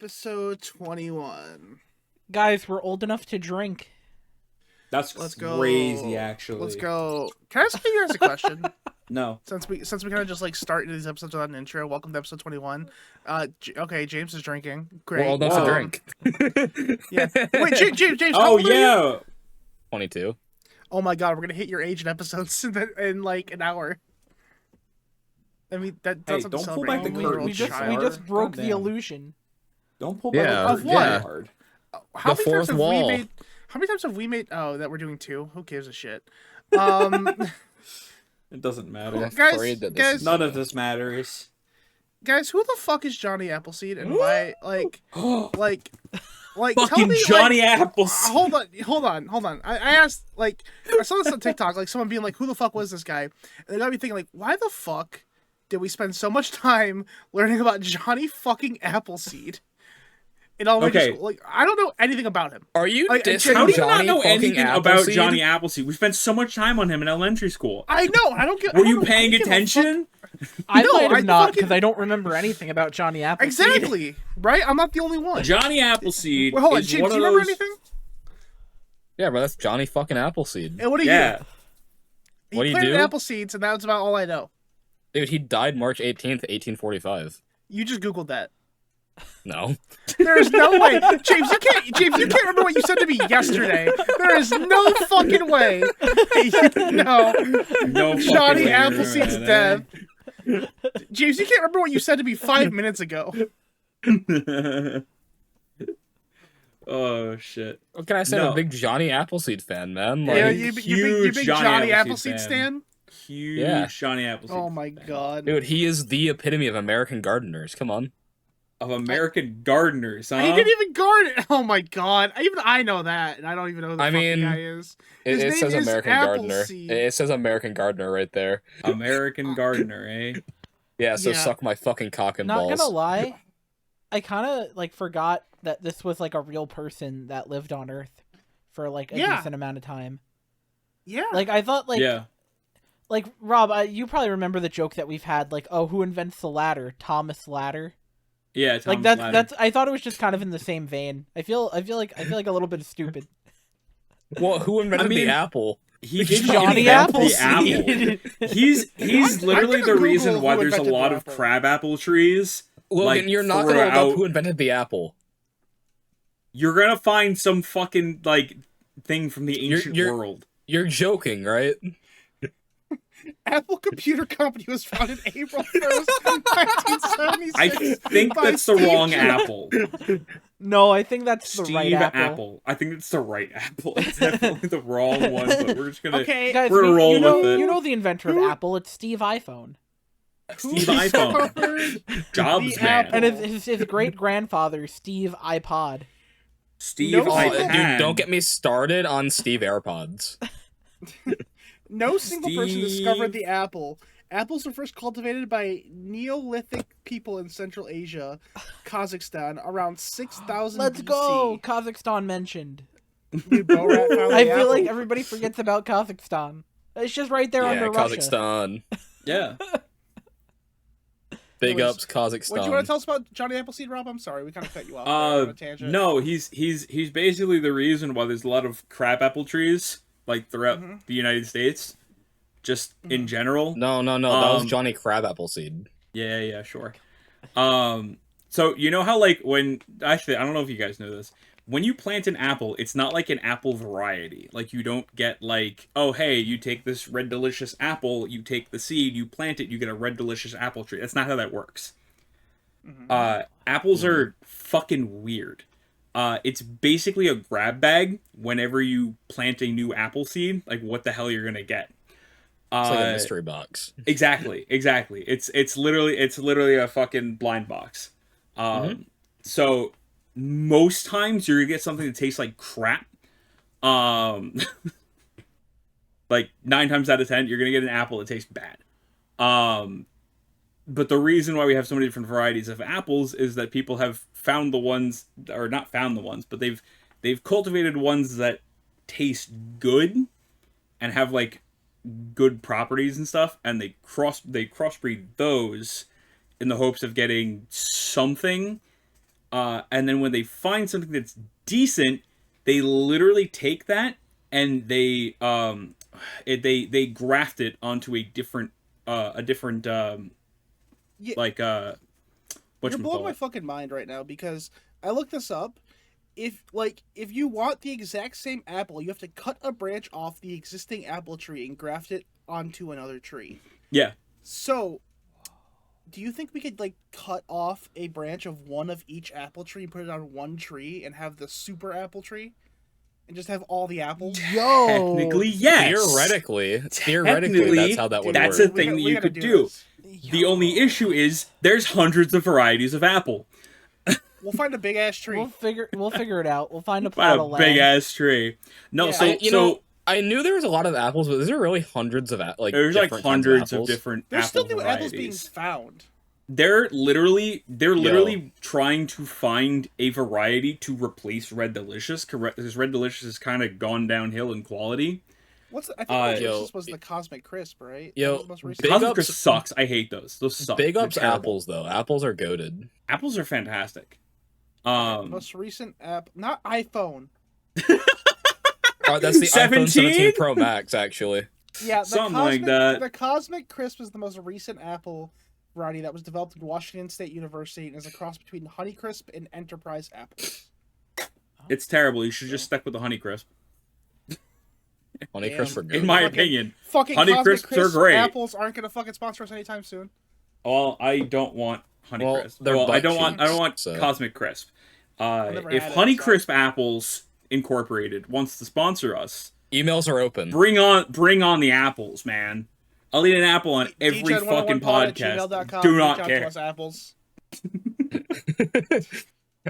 Episode 21. Guys, we're old enough to drink. That's Let's crazy, go. actually. Let's go. Can I ask you guys a question? No. Since we kind of just like start these episodes without an intro. Welcome to episode 21. Okay, James is drinking. Great. We're old enough to drink. Yeah. Wait, James. How Oh, old are you? yeah. 22. Oh my God, we're gonna hit your age in episodes in like an hour. I mean that's Hey, something to don't pull celebrate. back the You're a curtain, We just Char. broke the Goddamn. illusion. Don't pull Yeah, back the of what? curtain hard. How The many times fourth have wall. we made? How many times have we made? Oh, that we're doing two. Who gives a shit? It doesn't matter. I'm Guys, afraid that this guys- is... None of this matters. Guys, who the fuck is Johnny Appleseed and why? Like, tell Fucking me, Johnny like, Appleseed. hold on. I asked, like, I saw this on TikTok, like someone being like, "Who the fuck was this guy?" And it got me thinking, like, why the fuck did we spend so much time learning about Johnny fucking Appleseed in elementary Okay. school? Like, I don't know anything about him. Are you Like, dissing How do you not Johnny know fucking anything about Appleseed? Johnny Appleseed? We spent so much time on him in elementary school. I know. I don't get. Were you paying attention? I No, might I have not fucking- because I don't remember anything about Johnny Appleseed. Exactly. Right. I'm not the only one. Johnny Appleseed Wait, hold on, is James. one Do of you remember those... anything? Yeah, bro, that's Johnny fucking Appleseed. And what do you Yeah. do? What do you planted do? apple seeds, and that's about all I know. Dude, he died March 18th, 1845. You just Googled that. No. There is no way, James. You can't remember what you said to me yesterday. There is no fucking way. No, No fucking Johnny way you Appleseed's remember dead. James, you can't remember what you said to me 5 minutes ago. that. Oh, shit. What can I say? I'm No. a big Johnny Appleseed fan, man. Like, Yeah, Like, you big huge Johnny, Johnny Appleseed Appleseed stan. Huge Yeah. Johnny Appleseed. Oh my fan. God. dude, he is the epitome of American gardeners. Come on. Of American gardeners, huh? He didn't even guard it. Oh my God. Even I know that, and I don't even know who the I fuck mean, the guy is. It, His it name says is American gardener. Appleseed. It says American gardener right there. American gardener, eh? Yeah, so Yeah. suck my fucking cock and Not balls. gonna lie, I kind of like forgot that this was like a real person that lived on Earth for like a Yeah. decent amount of time. Yeah. Like I thought, Yeah. like Rob, you probably remember the joke that we've had, like, oh, who invents the ladder? Thomas Ladder. Yeah, Like Thomas Ladder. that's. I thought it was just kind of in the same vein. I feel like a little bit stupid. Well, who invented I mean, the apple? He did Johnny invent Appleseed. the apple. He's literally I'm the gonna reason Google why who there's a invented lot the of apple. crabapple trees. Logan, like, you're not gonna look throughout- up who invented the apple. You're gonna find some fucking like thing from the ancient you're- world. You're joking, right? Apple Computer Company was founded April 1st, 1976. I think by that's the Steve wrong Jobs. apple. No, I think that's the Steve right apple. I think it's the right apple. It's definitely the wrong one, but we're just gonna Okay, Guys, We're gonna roll you know, with it. You know the inventor of Who- Apple? It's Steve iPhone. Steve iPhone. discovered Jobs the man. apple? And his great grandfather, Steve iPod. Steve No, Oh, iPad. dude, don't get me started on Steve AirPods. No single person Steve- discovered the apple. Apples were first cultivated by Neolithic people in Central Asia, Kazakhstan, around 6,000 Let's BC. go! Kazakhstan mentioned. Dude, Borat found I the feel apple. like everybody forgets about Kazakhstan. It's just right there Yeah, under Russia. Kazakhstan. Yeah. Big Anyways, ups, Kazakhstan. What do you want to tell us about Johnny Appleseed, Rob? I'm sorry, we kind of cut you off there on a tangent. No, he's basically the reason why there's a lot of crabapple trees like throughout Mm-hmm. the United States, just in general. No, that was Um, Johnny Crab Appleseed. Yeah, sure. So you know how like when actually I don't know if you guys know this. When you plant an apple, it's not like an apple variety. Like you don't get like, oh hey, you take this red delicious apple, you take the seed, you plant it, you get a red delicious apple tree. That's not how that works. Apples are fucking weird. It's basically a grab bag whenever you plant a new apple seed, like what the hell you're gonna get. It's like a mystery box. Exactly. It's literally a fucking blind box. So most times you're gonna get something that tastes like crap. Like 9 times out of 10, you're gonna get an apple that tastes bad. But the reason why we have so many different varieties of apples is that people have found the ones, or not found the ones, but they've cultivated ones that taste good and have like good properties and stuff, and they crossbreed those in the hopes of getting something And then when they find something that's decent, they literally take that and they graft it onto a different Yeah, like you're blowing my whatchamacallit. fucking mind right now because I looked this up. If you want the exact same apple, you have to cut a branch off the existing apple tree and graft it onto another tree. Yeah. So, do you think we could like cut off a branch of one of each apple tree and put it on one tree and have the super apple tree, and just have all the apples? Yo, Technically, yes. Theoretically, Technically, that's how that would that's work. a thing that We you gotta could do. this. The only issue is there's hundreds of varieties of apple. We'll find a big ass tree. We'll figure it out. We'll find a plot What of a land. big ass tree. No, Yeah. so I knew there was a lot of apples, but is there really hundreds of like there's like different kinds hundreds of apples? different There's apple still new apples being varieties. found. They're literally trying to find a variety to replace Red Delicious, because Red Delicious has kind of gone downhill in quality. I think the yo, closest was the Cosmic Crisp, right? yo, That was the most recent. Big Cosmic ups- Crisp sucks. I hate those. Those suck. Big They're ups terrible. apples though. Apples are goated. Apples are fantastic. Most recent app, not iPhone. That's the iPhone 17? 17 Pro Max, actually. Yeah, the Something Cosmic, like that. The Cosmic Crisp is the most recent apple variety that was developed in Washington State University and is a cross between Honeycrisp and Enterprise apples. It's terrible. You should just stick with the Honeycrisp. Honeycrisp are In good. my Fucking- opinion. Fucking Honeycrisps Cosmic are Crisp great. apples aren't gonna fucking sponsor us anytime soon. Well, I don't want Well, Honeycrisp. they're I butt don't want cheeks, so. Cosmic Crisp. never If had it, Honeycrisp Apples Incorporated wants to sponsor us, Emails are open. bring on the apples, man. I'll eat an apple on every fucking podcast. DJN101pod@gmail.com. Do Reach not out care. to us, apples.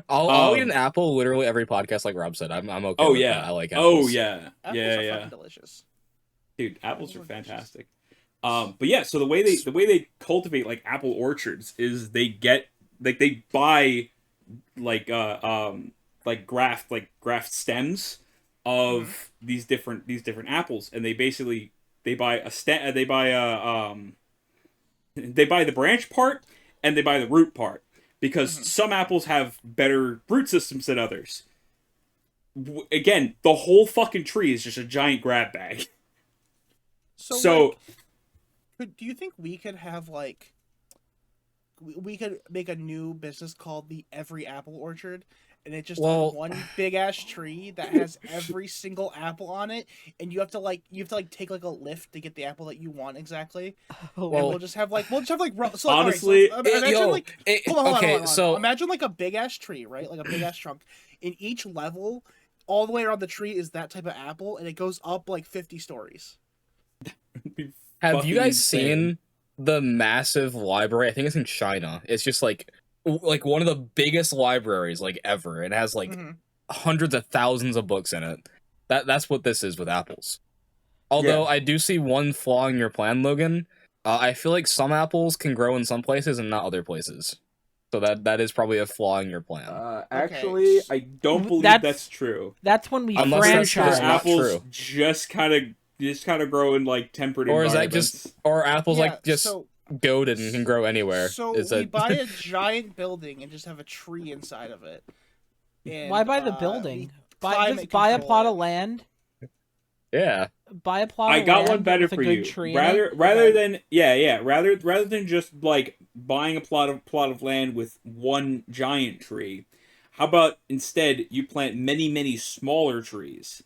I'll eat an apple literally every podcast, like Rob said. I'm okay. Oh with yeah. that. I like apples. Oh yeah. Apples Yeah, are yeah. fucking delicious. Dude, apples Apples are are delicious. fantastic. But yeah, so the way they cultivate like apple orchards is they buy graft stems of these different apples, and they buy the branch part and they buy the root part, because some apples have better root systems than others. Again, the whole fucking tree is just a giant grab bag. So do you think we could have like we could make a new business called the Every Apple Orchard, and it's just one big ass tree that has every single apple on it, and you have to take like a lift to get the apple that you want exactly. And we'll just have like so, honestly, imagine like a big ass tree, right? Like a big ass trunk. In each level, all the way around the tree is that type of apple, and it goes up like 50 stories. Have you Fucking guys insane. seen the massive library? I think it's in China. It's just like one of the biggest libraries like ever. It has like hundreds of thousands of books in it. That's what this is with apples. Although I do see one flaw in your plan, Logan. I feel like some apples can grow in some places and not other places. So that is probably a flaw in your plan. Actually, I don't believe that's true. That's when we Unless that's franchise. not apples true. just kind of grow in like temperate Or is that environments. just or apples Yeah, like just so goaded and can grow anywhere? So is we that buy a giant building and just have a tree inside of it. And, Why buy the we building? climate Buy a control plot it. of land. yeah. Buy a plot. I of got land one better with a for good you. tree in it. Rather than just like buying a plot of land with one giant tree, how about instead you plant many smaller trees,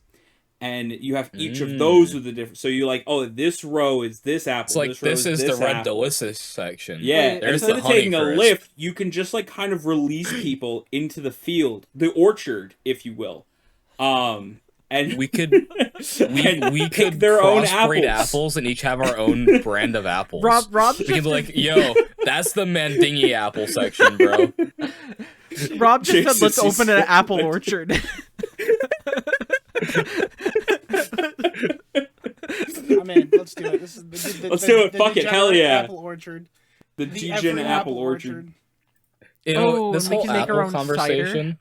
and you have each of those with a different. So you like, oh, this row is this apple. It's like this row this is this the Red apple. Delicious section. Yeah, and There's instead the of taking a Honeycrisp. lift, you can just like kind of release people into the field, the orchard, if you will. And We could and we pick could their own crossbreed apples. apples and each have our own brand of apples. Rob we could just be like, yo, that's the Mandingy apple section, bro. Rob just said, Jesus, let's he's open an so apple much- orchard. I'm in. Let's do it. This is Let's do it. Fuck it. Hell degenerate yeah. Apple Orchard. the The Degen Every apple orchard. You know, Oh, this and we whole can make our apple own conversation.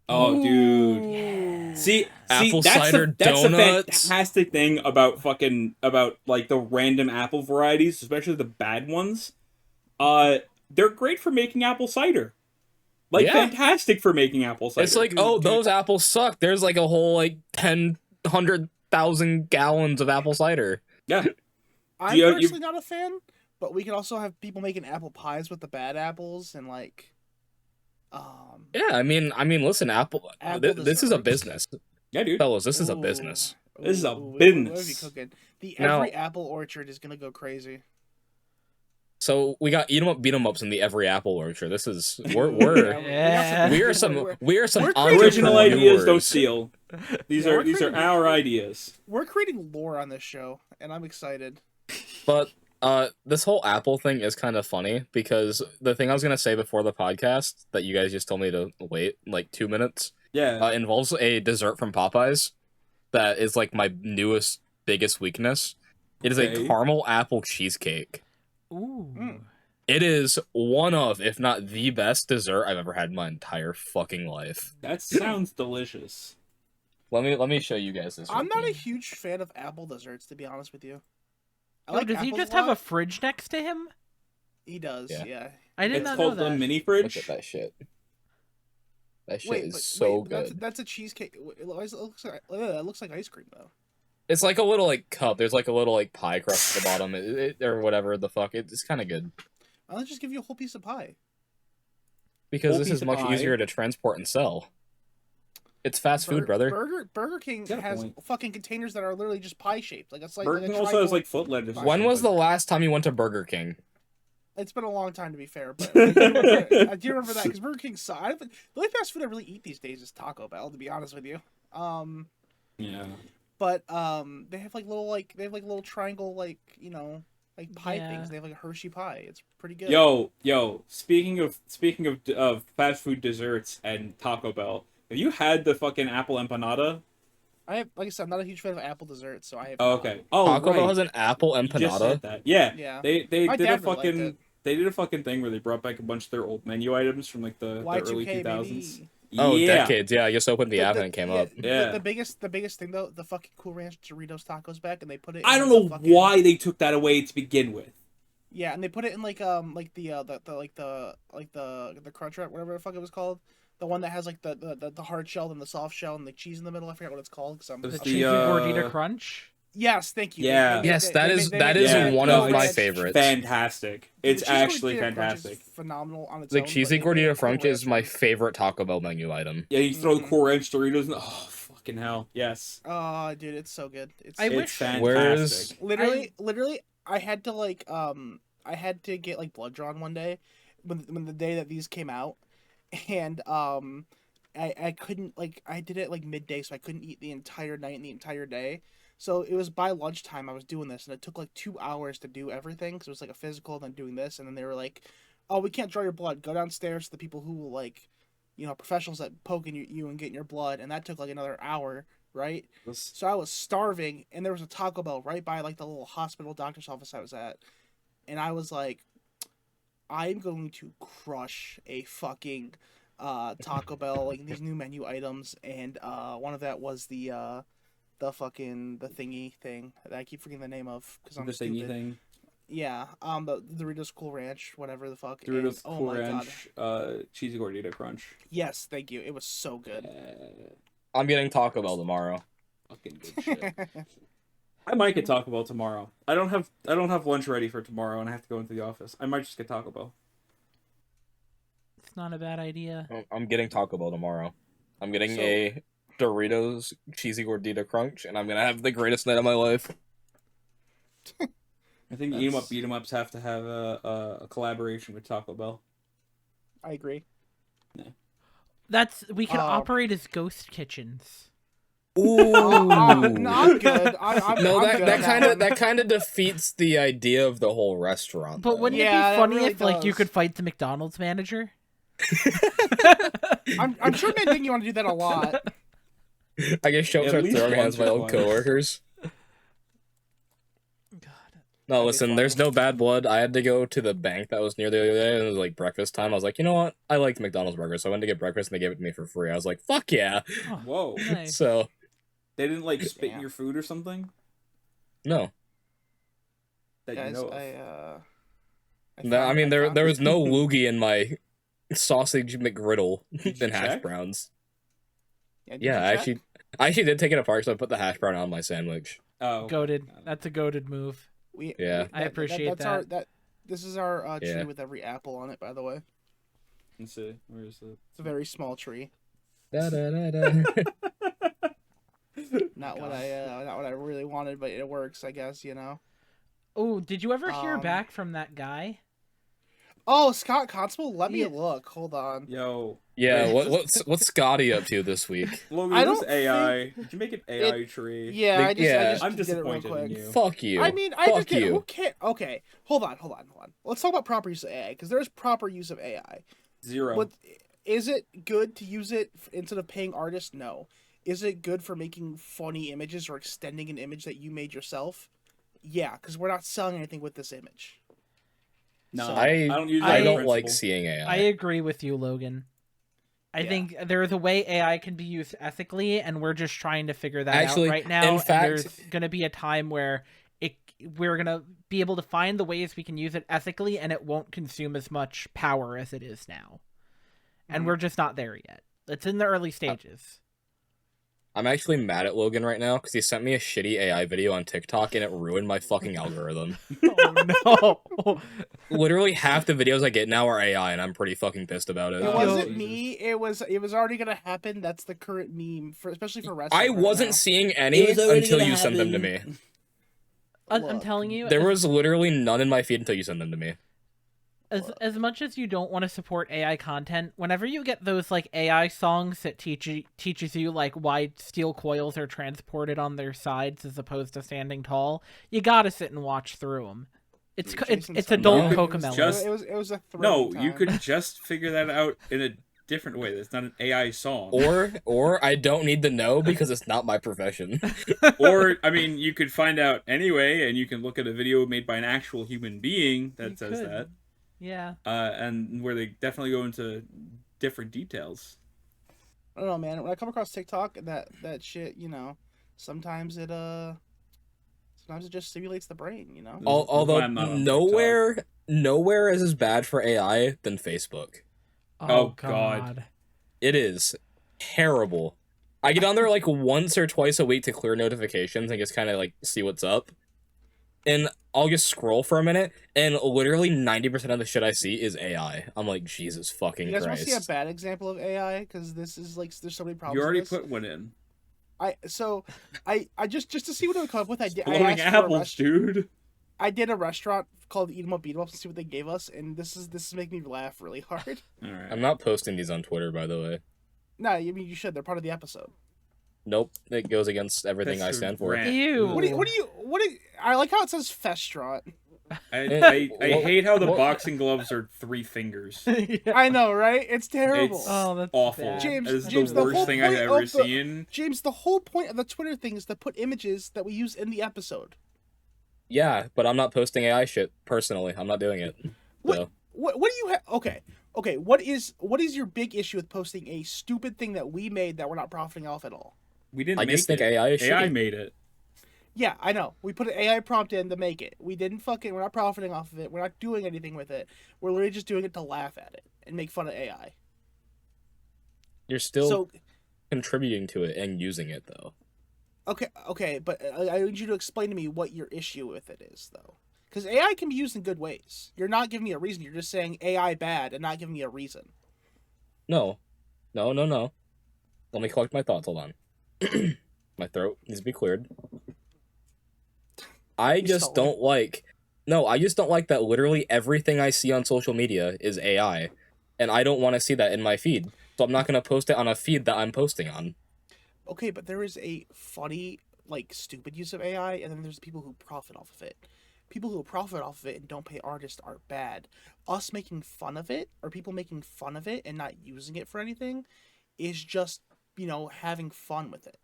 Oh, dude. See, Apple that's cider that's the donuts. fantastic thing about like the random apple varieties, especially the bad ones. They're great for making apple cider. Like, Yeah. fantastic for making apple cider. It's like, oh, those apples suck. There's like a whole like 100,000 gallons of apple cider. Yeah. I'm personally not a fan, but we could also have people making apple pies with the bad apples and like. Yeah, I mean, listen, apple this is a business. Yeah, dude. Fellas, this is a business. This is a What are business. you cooking? The Now- every apple orchard is gonna go crazy. So we got eat 'em up, beat 'em ups in the every apple orchard. This is we're Yeah. we are some We're Original ideas don't entrepreneurs. steal. These Yeah, are we're creating- our ideas. We're creating lore on this show, and I'm excited. But this whole apple thing is kind of funny because the thing I was gonna say before the podcast that you guys just told me to wait like 2 minutes Yeah. involves a dessert from Popeyes that is like my newest biggest weakness. It is a Okay. caramel apple cheesecake. Ooh. Mm. It is one of, if not the best dessert I've ever had in my entire fucking life. That sounds delicious. Let me show you guys this. I'm real not a quick. huge fan of apple desserts, to be honest with you. I Oh, like does he apples just a have a lot. fridge next to him? He does, Yeah. yeah. I did It's not called know the that. mini Look fridge. at that shit. That shit Wait, is but, so wait, but good. that's a cheesecake. It looks like ice cream though. It's like a little like cup. There's like a little like pie crust at the bottom, or whatever the fuck. It's kind of good I'll just give you a whole piece of pie. because Whole this piece is of much pie? easier to transport and sell. It's fast food, brother. Burger King Got a has point. fucking containers that are literally just pie shaped. Like it's like, Burger like a King also has triangle. like foot lettuce. or When was the something. last time you went to Burger King? It's been a long time to be fair, but I do remember that because Burger King. The only fast food I really eat these days is Taco Bell. To be honest with you, Yeah. but they have like little triangle like pie Yeah. things. They have like a Hershey pie. It's pretty good. Yo. Speaking of fast food desserts and Taco Bell, have you had the fucking apple empanada? I have, like I said, I'm not a huge fan of apple desserts, so I have. Oh, not. okay. Oh, Taco Bell right. has an apple You just empanada. said that. Yeah. Yeah. They My did a dad really liked fucking it. they did a fucking thing where they brought back a bunch of their old menu items from like the early Y2K 2000s. baby. Oh, Yeah. decades. Yeah, I just opened the app and it came up. Yeah. The biggest thing though, the fucking Cool Ranch Doritos tacos back, and they put it. I in, don't like, know the fucking- why they took that away to begin with. Yeah, and they put it in like the crunch wrap, whatever the fuck it was called, the one that has like the hard shell and the soft shell and the cheese in the middle. I forget what it's called. Cause I'm, The The The, cheesy uh, gordita crunch. yes, thank you. Yeah. Yes, that is Yeah. one No, of my it's favorites. Fantastic. It's actually fantastic. Phenomenal on its The own. cheesy but they made gordita a Cool crunch is Ranch my one. favorite Taco Bell menu item. Yeah, you throw Mhm. Cool Ranch Doritos in. Oh, fucking hell. Yes. Oh, dude, it's so good. It's I It's wish- fantastic. Where's literally I had to like I had to get like blood drawn one day when the day that these came out, and I couldn't, like, I did it like midday, so I couldn't eat the entire night and the entire day. So it was by lunchtime I was doing this, and it took like 2 hours to do everything because it was like a physical, then doing this, and then they were like, "Oh, we can't draw your blood. Go downstairs to the people who will, like, professionals that poke in you and getting your blood," and that took like another hour, right? So I was starving, and there was a Taco Bell right by like the little hospital doctor's office I was at, and I was like, I'm going to crush a fucking Taco Bell, like these new menu items, and one of that was the thingy thing that I keep forgetting the name of because I'm The thingy stupid. thing. Yeah, the Doritos Cool Ranch, whatever the fuck. Doritos and, Cool my God. Ranch, cheesy gordita crunch. Yes, thank you. It was so good. I'm getting Taco Bell tomorrow. Fucking good shit. I might get Taco Bell tomorrow. I don't have lunch ready for tomorrow, and I have to go into the office. I might just get Taco Bell. It's not a bad idea. I'm getting Taco Bell tomorrow. I'm getting So- a Doritos cheesy gordita crunch, and I'm gonna have the greatest night of my life. I think eat 'em up, beat 'em ups have to have a collaboration with Taco Bell. I agree. We can Um, operate as ghost kitchens. Ooh. No, I'm good. I'm No, good on one. that kind of defeats the idea of the whole restaurant. But though. wouldn't Yeah, it that be funny really if like you does. could fight the McDonald's manager? I'm sure men think you want to do that a lot. I guess show up At start least throwing hands once with my or old twice. coworkers. God. No, That'd be listen, fun. there's no bad blood. I had to go to the bank that was near the other day, and it was like breakfast time. I was like, you know what? I liked McDonald's burgers, so I went to get breakfast, and they gave it to me for free. I was like, fuck yeah. Oh, Whoa. nice. So, They didn't like spit in Damn. your food or something no. that Guys, you know of. I I mean, there was no loogie in my sausage McGriddle Did you and hash check? browns. Did Yeah, you I check? actually did take it apart, so I put the hash brown on my sandwich. Oh, Goated. That's a goated move. Yeah. I appreciate that's that. This is our Yeah. tree with every apple on it, by the way. Let's see. Where is it? It's a very small tree. Da, da, da, da. Not what I really wanted, but it works, I guess, you know. Oh, did you ever hear Um, back from that guy? Oh, Scott Constable, let me Yeah. look. Hold on. Yo, Yeah, wait, what's Scotty up to this week? Logan, I this don't AI. Did you make an AI tree? Yeah, I Yeah. just I'm did it real disappointed quick. in you. Fuck you. I mean, I Fuck just get you. who can't. Okay, hold on. Let's talk about proper use of AI because there is proper use of AI. Zero. But is it good to use it instead of paying artists? No. Is it good for making funny images or extending an image that you made yourself? Yeah, because we're not selling anything with this image. No, So- I don't use. I that don't principle. like seeing AI. I agree with you, Logan. I Yeah. think there is a way AI can be used ethically, and we're just trying to figure that Actually, out right now. in And fact- there's going to be a time where we're going to be able to find the ways we can use it ethically, and it won't consume as much power as it is now. And Mhm. we're just not there yet. It's in the early stages. I'm actually mad at Logan right now because he sent me a shitty AI video on TikTok and it ruined my fucking algorithm. Oh no! Literally half the videos I get now are AI, and I'm pretty fucking pissed about it. It Oh, wasn't Jesus. me. It was already gonna happen. That's the current meme for especially for wrestling. I right wasn't now. seeing It any was already until gonna you sent them to happen. me. I'm Look, telling you, There was literally none in my feed until you sent them to me. as much as you don't want to support AI content, whenever you get those like AI songs that teaches you like why steel coils are transported on their sides as opposed to standing tall, you gotta sit and watch through them. It's Dude, it's Jason it's sent adult me- Cocomelon. Just- It was a No, thrilling you time. could just figure that out in a different way. That's not an AI song. Or I don't need to know because it's not my profession. Or I mean, you could find out anyway, and you can look at a video made by an actual human being that You says could. that, Yeah. and where they definitely go into different details. I don't know, man. When I come across TikTok, that shit, you know, sometimes it just stimulates the brain, you know. This is why Although I'm not on nowhere is as bad for AI than Facebook. Oh, God. It is terrible. I get on there like once or twice a week to clear notifications and just kind of like see what's up. And I'll just scroll for a minute, and literally 90% of the shit I see is AI. I'm like, Jesus fucking You guys want to see a Christ. bad example of AI? Because this is like, there's so many problems. You with already this. put one in. I just to see what it would come up with. I Blowing asked for a apples, dude. I did a restaurant called Eat 'em Up, Beat 'em Up to see what they gave us, and this is making me laugh really hard. All right. I'm not posting these on Twitter, by the way. No, I mean you should. They're part of the episode. Nope, it goes against everything That's I stand a for. rant. Ew. What do you? I like how it says Festrant. I What- hate how the what- boxing gloves are 3 fingers. Yeah. I know, right? It's terrible. It's Oh, that's awful. bad. James- That is James, the the worst whole thing I've point ever of the- seen. James, the whole point of the Twitter thing is to put images that we use in the episode. Yeah, but I'm not posting AI shit personally. I'm not doing it. What- So, What do you have? Okay. What is your big issue with posting a stupid thing that we made that we're not profiting off at all? We didn't I make just think it. AI is AI shitty. made it. Yeah, I know. We put an AI prompt in to make it. We're not profiting off of it. We're not doing anything with it. We're literally just doing it to laugh at it and make fun of AI. You're still So, contributing to it and using it though. okay, but I need you to explain to me what your issue with it is, though. Because AI can be used in good ways. You're not giving me a reason. You're just saying AI bad and not giving me a reason. No. Let me collect my thoughts. Hold on. My throat needs to be cleared. I You just stole it. don't like. No, I just don't like that literally everything I see on social media is AI, and I don't want to see that in my feed. So I'm not gonna post it on a feed that I'm posting on. Okay, but there is a funny, like, stupid use of AI, and then there's people who profit off of it. People who profit off of it and don't pay artists are bad. Us making fun of it, or people making fun of it and not using it for anything, is just, having fun with it.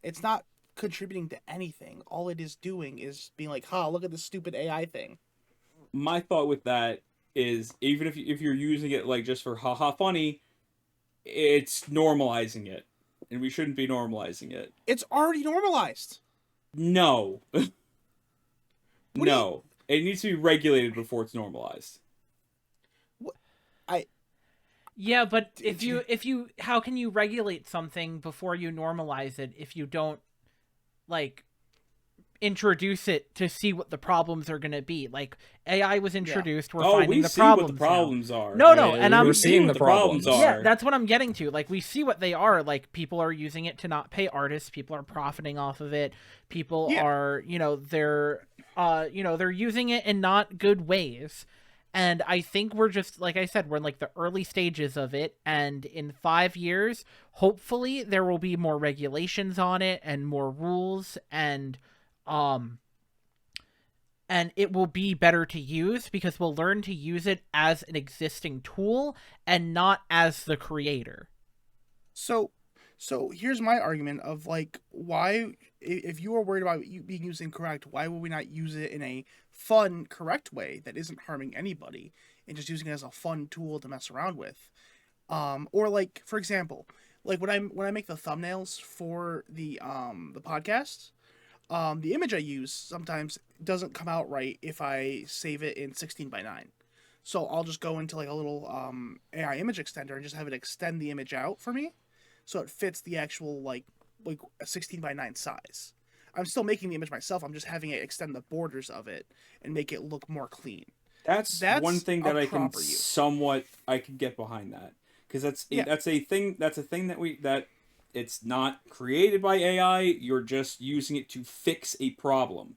It's not contributing to anything. All it is doing is being like, look at this stupid AI thing. My thought with that is, even if you're using it like just for haha funny, it's normalizing it, and we shouldn't be normalizing it. It's already normalized. No. do No. It needs to be regulated before it's normalized. Yeah, but if you how can you regulate something before you normalize it if you don't like introduce it to see what the problems are going to be? Like AI was introduced, we're finding we the see problems what the problems are. No, I mean, and we're I'm seeing the problems. Yeah, that's what I'm getting to. Like, we see what they are. Like, people are using it to not pay artists. People are profiting off of it. People are, they're using it in not good ways. And I think we're just, like I said, we're in like the early stages of it. And in 5 years, hopefully there will be more regulations on it and more rules and it will be better to use because we'll learn to use it as an existing tool and not as the creator. So here's my argument of like, why, if you are worried about you being used incorrect, why would we not use it in a fun, correct way that isn't harming anybody and just using it as a fun tool to mess around with? Or like, for example, like when I make the thumbnails for the podcast, the image I use sometimes doesn't come out right if I save it in 16:9. So I'll just go into like a little AI image extender and just have it extend the image out for me, so it fits the actual like a 16:9 size. I'm still making the image myself. I'm just having it extend the borders of it and make it look more clean. That's one thing that I can somewhat get behind that, because that's a thing that it's not created by AI. You're just using it to fix a problem.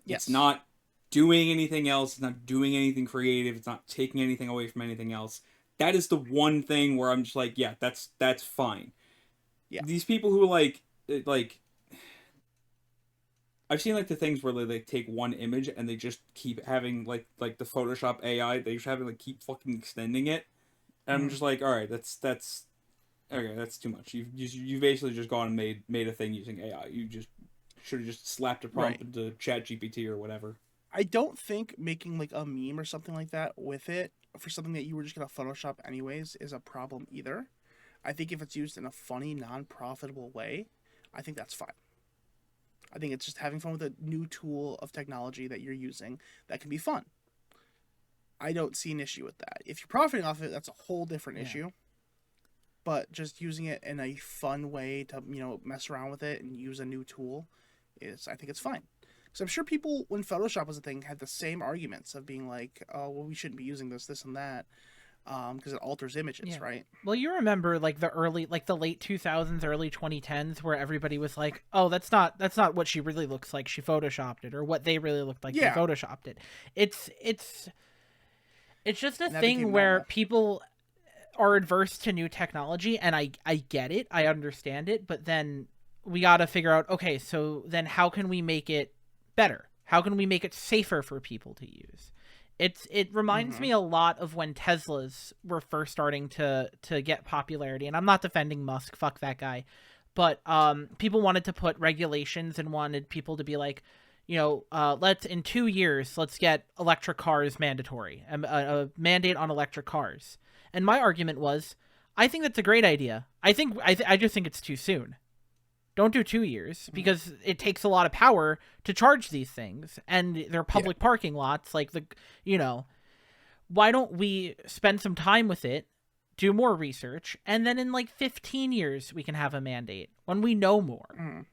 Yes. It's not doing anything else. It's not doing anything creative. It's not taking anything away from anything else. That is the one thing where I'm just like, yeah, that's fine. Yeah. These people who like I've seen like the things where they take one image and they just keep having like the Photoshop AI. They just having keep fucking extending it, and I'm just like, all right, that's okay, that's too much. You basically just gone and made a thing using AI. You just should have just slapped a prompt into ChatGPT or whatever. I don't think making like a meme or something like that with it for something that you were just gonna Photoshop anyways is a problem either. I think if it's used in a funny, non-profitable way, I think that's fine. I think it's just having fun with a new tool of technology that you're using that can be fun. I don't see an issue with that. If you're profiting off of it, that's a whole different issue. But just using it in a fun way to, mess around with it and use a new tool I think it's fine. Because I'm sure people, when Photoshop was a thing, had the same arguments of being like, oh, well, we shouldn't be using this and that, because it alters images, right? Well, you remember like the late 2000s, early 2010s, where everybody was like, oh, that's not what she really looks like. She Photoshopped it, or what they really looked like. They Photoshopped it. It's just a thing where people are adverse to new technology, and I get it, I understand it, but then we got to figure out, okay, so then how can we make it better? How can we make it safer for people to use? It reminds me a lot of when Teslas were first starting to get popularity, and I'm not defending Musk, fuck that guy, but people wanted to put regulations and wanted people to be like, let's in 2 years, let's get electric cars mandatory, a mandate on electric cars. And my argument was, I think that's a great idea. I just think it's too soon. Don't do 2 years, because it takes a lot of power to charge these things, and they're public parking lots. Like why don't we spend some time with it, do more research, and then in like 15 years we can have a mandate when we know more.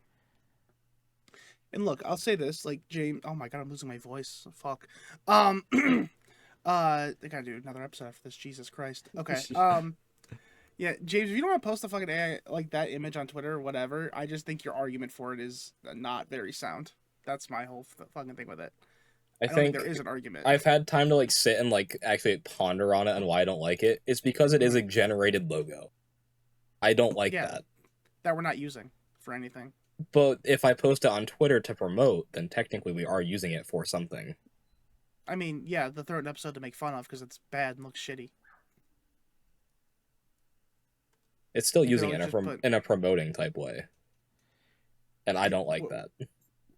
And look, I'll say this, like James. Oh my god, I'm losing my voice. Fuck. I gotta do another episode after this. Jesus Christ. Okay. Yeah, James, if you don't want to post a fucking AI, like that image on Twitter or whatever, I just think your argument for it is not very sound. That's my whole fucking thing with it. I don't think there is an argument. I've had time to sit and actually ponder on it and why I don't like it. It's because it is a generated logo. I don't like that. That we're not using for anything. But if I post it on Twitter to promote, then technically we are using it for something. I mean, yeah, they'll throw an episode to make fun of because it's bad and looks shitty. It's still using it in a promoting type way. And I don't like that.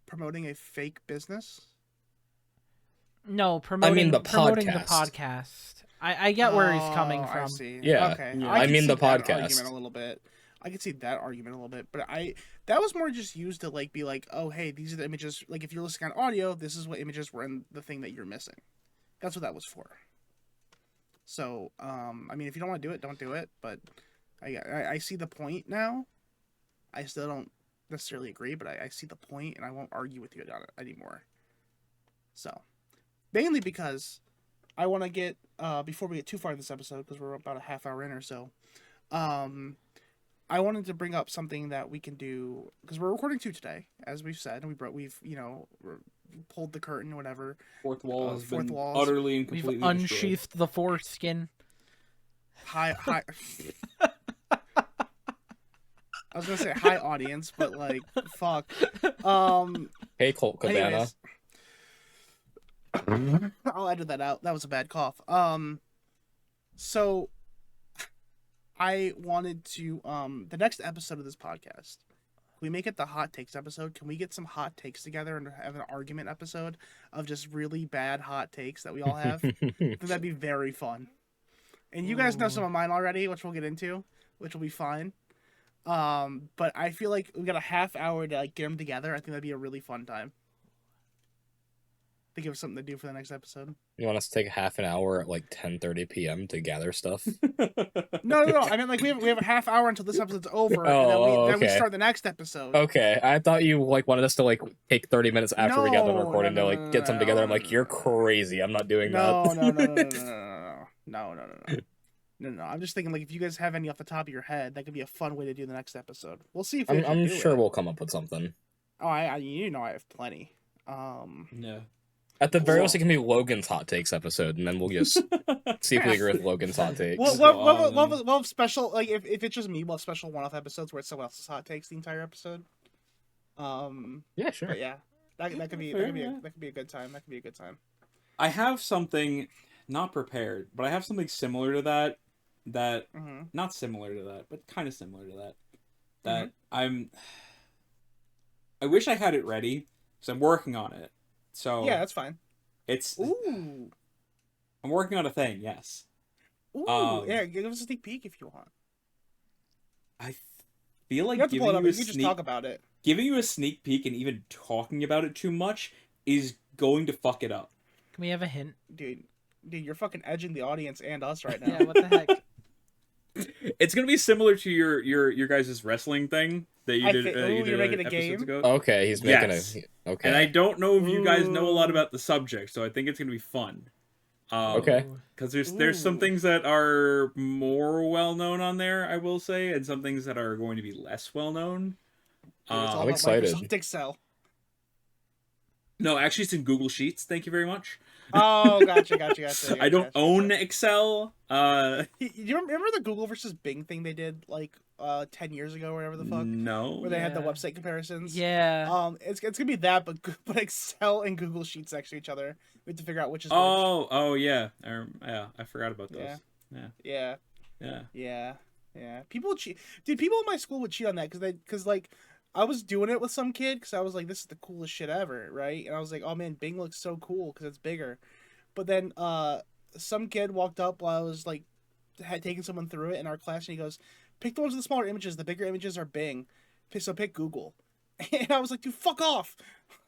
Promoting a fake business? No, promoting the podcast. I get where he's coming from. I see. Yeah. Okay. Yeah. I mean the podcast. Argument a little bit. I could see that argument a little bit, but that was more just used to be like, oh hey, these are the images. Like if you're listening on audio, this is what images were in the thing that you're missing. That's what that was for. So, I mean, if you don't want to do it, don't do it. But I see the point now. I still don't necessarily agree, but I see the point, and I won't argue with you on it anymore. So, mainly because I want to get, before we get too far in this episode, because we're about a half hour in or so, I wanted to bring up something that we can do, because we're recording 2 today, as we've said, and we've pulled the curtain or whatever. Fourth wall has fourth been walls. utterly and completely We've destroyed. unsheathed the foreskin. Hi. I was gonna say hi audience, but like, fuck. Hey, Colt Cabana. Anyways, I'll edit that out. That was a bad cough. So I wanted to the next episode of this podcast, we make it the hot takes episode. Can we get some hot takes together and have an argument episode of just really bad hot takes that we all have? I think that'd be very fun. And you guys know some of mine already, which we'll get into, which will be fine. But I feel like we got a half hour to like get them together. I think that'd be a really fun time. To give us something to do for the next episode. You want us to take half an hour at like 10:30 p.m. to gather stuff? No. I mean, like we have a half hour until this episode's over, Oh, and then we okay. start the next episode. Okay, I thought you like wanted us to like take 30 minutes after we got done No, recording no, to like get some together. I'm like, you're crazy. I'm not doing that. No. I'm just thinking like if you guys have any off the top of your head, that could be a fun way to do the next episode. We'll see if we I'm can do sure it. we'll come up with something. Oh, I I have plenty. Yeah. At the very least, it can be Logan's hot takes episode, and then we'll just see if we agree with Logan's hot takes. We'll have special, like if it's just me, we'll have special one-off episodes where it's someone else's hot takes the entire episode. Yeah, sure. But yeah, that could be a good time. That could be a good time. I have something not prepared, but I have something similar to that. Not similar to that, but kind of similar to that. I wish I had it ready because I'm working on it. So yeah, that's fine. It's Ooh. I'm working on a thing. Yes. Ooh. Yeah, give us a sneak peek if you want. I feel like You have to giving pull it up. you a You can just sneak talk about it. giving you a sneak peek and even talking about it too much is going to fuck it up. Can we have a hint? Dude, you're fucking edging the audience and us right now. Yeah, what the heck? It's gonna be similar to your guys' wrestling thing that you did. you're making a episodes game? ago. Okay, he's making Yes. Okay. And I don't know if you guys know a lot Ooh. about the subject, so I think it's gonna be fun. Okay. Because there's some Ooh. things that are more well known on there, I will say, and some things that are going to be less well known. Dude, it's all I'm about excited. Microsoft Excel. No, actually, it's in Google Sheets. Thank you very much. Oh, gotcha. I don't own Excel. You remember the Google versus Bing thing they did like 10 years ago or whatever the fuck? No. Where they had the Yeah. website comparisons? Yeah. It's gonna be that, but Excel and Google Sheets next to each other. We have to figure out which is Oh yeah. I forgot about those. which. Yeah. Yeah. People cheat, dude. People in my school would cheat on that because like I was doing it with some kid because I was like, this is the coolest shit ever, right? And I was like, oh man, Bing looks so cool because it's bigger. But then some kid walked up while I was like had taken someone through it in our class, and he goes, pick the ones with the smaller images. The bigger images are Bing. So pick Google. And I was like, dude, fuck off.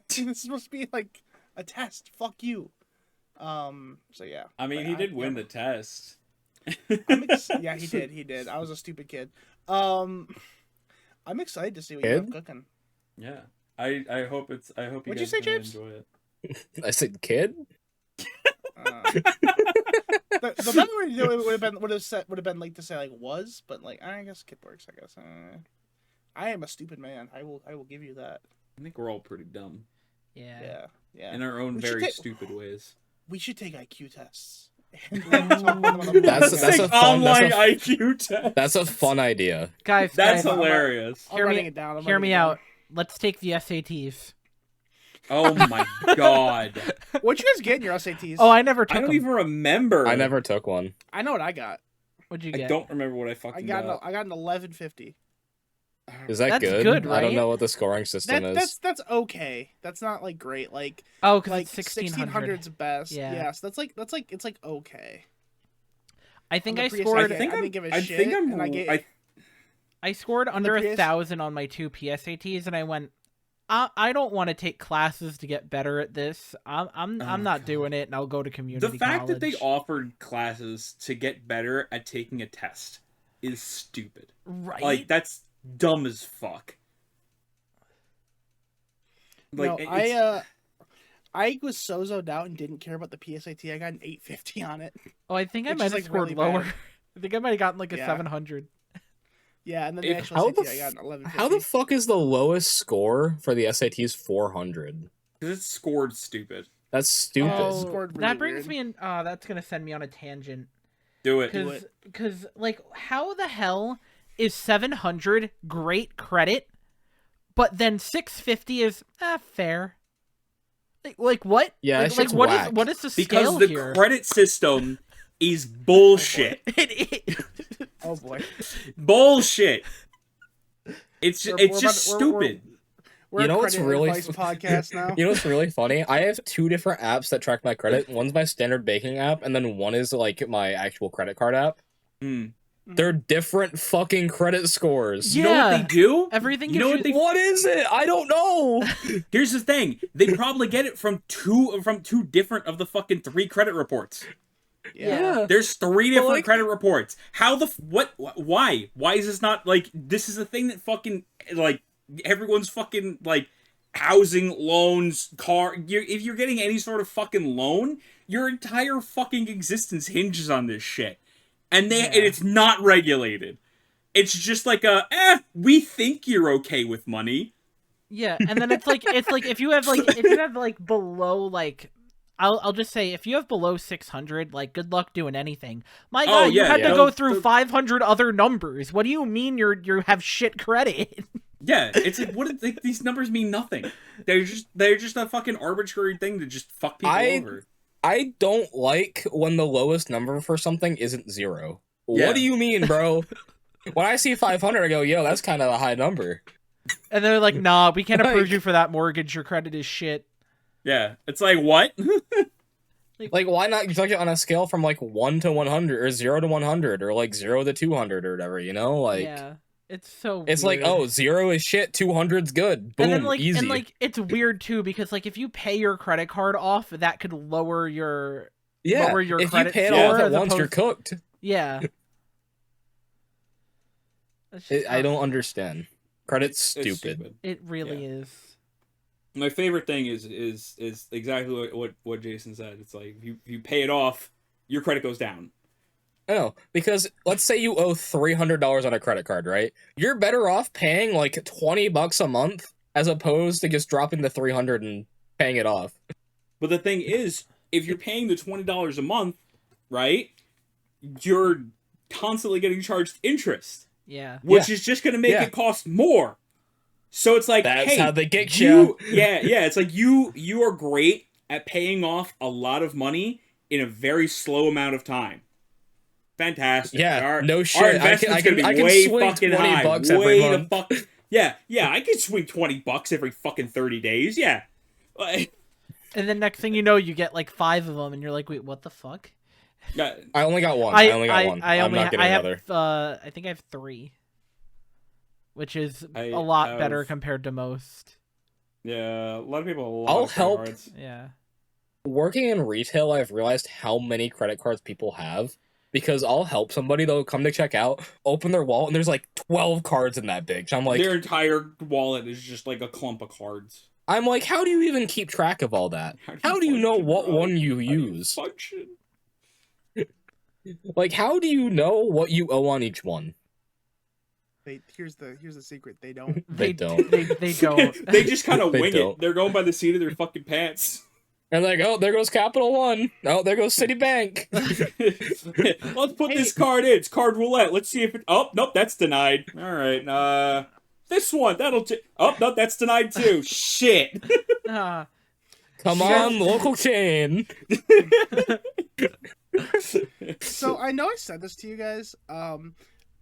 This is supposed to be like a test. Fuck you. So yeah. I mean, But he did win the test. yeah, he did. I was a stupid kid. I'm excited to see what you have cooking. Yeah. I hope you What'd you guys say, gonna James? enjoy it. I said kid. The better way to do it would have been like to say like was, but like I guess kid works. I guess I am a stupid man. I will give you that. I think we're all pretty dumb Yeah. Yeah. in our own We should very take- stupid ways. We should take IQ tests. That's a fun. online That's a, IQ test. that's a fun idea. Guys, That's guys, hilarious. I'm Hear writing me- it down. hear me out. Let's take the SATs. Oh my god. What'd you guys get in your SATs? Oh, I never took I don't them. even remember. I never took one. I know what I got. What'd you I get? don't remember what I fucking got. I got an 1150. Is that That's good? good, I don't right? know what the scoring system is. That's okay. That's not like great. Like Oh, because like it's 1600. 1600's best. Yeah. Yes, that's like it's like okay. I think On I the Prius, scored. I didn't give a I shit, think I'm. and I get- I scored under Prius- 1,000 on my 2 PSATs, and I went, I don't want to take classes to get better at this. I'm not God. doing it, and I'll go to community The fact that they college. offered classes to get better at taking a test is stupid. Right? Like, that's dumb as fuck. Like, No, I was so zoned out and didn't care about the PSAT. I got an 850 on it. Oh, I think I which might is, have like, scored really lower. bad. I think I might have gotten like a Yeah. 700. Yeah, and then the If- actual how SAT the I got an 1150. How the fuck is the lowest score for the SATs 400? because it's scored stupid. That's stupid. Oh, Oh, scored that really brings weird. me in. That's gonna send me on a tangent. Do it. Do it. Because like, how the hell is 700 great credit, but then 650 is fair? Like what? Yeah, like, that shit's what is whack. what is the Because scale the here? credit system is bullshit. Oh boy. Bullshit. It's We're just stupid. We're You a know what's credit really advice podcast now. You know what's really funny? I have 2 different apps that track my credit. One's my standard banking app, and then one is like my actual credit card app. Hmm. They're different fucking credit scores. You know what they Yeah. do? Everything You know gives what they? What is it? I don't know. Here's the thing. They probably get it from two different of the fucking 3 credit reports. Yeah. There's 3 different like- credit reports. How the what? Why? Why is this not like? This is a thing that fucking like everyone's fucking like housing loans, car. If you're getting any sort of fucking loan, your entire fucking existence hinges on this shit, and and it's not regulated. It's just like we think you're okay with money. Yeah, and then it's like if you have like below like. I'll just say if you have below 600, like good luck doing anything. My God, you had to go through 500 other numbers. What do you mean you have shit credit? Yeah, it's like like, these numbers mean nothing. They're just a fucking arbitrary thing to just fuck people over. I don't like when the lowest number for something isn't 0. Yeah. What do you mean, bro? When I see 500, I go, yo, that's kind of a high number. And they're like, nah, we can't approve Like- you for that mortgage. Your credit is shit. Yeah, it's like what? Like, why not judge it on a scale from like 1 to 100 or 0 to 100 or like 0 to 200 or whatever, you know? Like, yeah, it's so. it's weird. like, oh, 0 is shit, 200's good. Boom, and then like easy. and like it's weird too because like if you pay your credit card off, that could lower your yeah, lower your if you credit pay it score off at as once, you're opposed- cooked. yeah. It's just I not- don't understand. Credit's It's stupid. It really is. My favorite thing is exactly what Jason said. It's like if you pay it off, your credit goes down. I know, because let's say you owe $300 on a credit card, right? You're better off paying like $20 a month as opposed to just dropping the 300 and paying it off. But the thing is, if you're paying the $20 a month, right, you're constantly getting charged interest, Yeah. which is just going to make Yeah. it cost more. So it's like, That's hey, how they get you. Yeah. It's like you are great at paying off a lot of money in a very slow amount of time. Fantastic. Yeah, no Our shit. investment's I can gonna be swing way $20 fucking high. every Way the month. fuck. Yeah, I can swing $20 every fucking 30 days. Yeah. Like, And then next thing you know, you get like 5 of them, and you're like, wait, what the fuck? yeah, I only got one. I only got one. I'm not getting I have, another. I think I have 3, which is I a lot have- better compared to most. yeah, a lot of people. Have a lot I'll of credit help. cards. Yeah. Working in retail, I've realized how many credit cards people have. Because I'll help somebody, they'll come to check out, open their wallet, and there's like 12 cards in that bitch. I'm like, Their entire wallet is just like a clump of cards. how do you even keep track of all that? How do you know function, what bro? one you How do you use? function? Like, how do you know what you owe on each one? Here's the secret. They don't. They don't. They don't. They just kind of They wing don't. it. They're going by the seat of their fucking pants. And like, oh, there goes Capital One. Oh, there goes Citibank. Let's put this card in. It's card roulette. Let's see if it. Oh, nope, that's denied. All right. This one. Oh, nope, that's denied too. Shit. Ah, Come You guys- on, local chain. So I know I said this to you guys.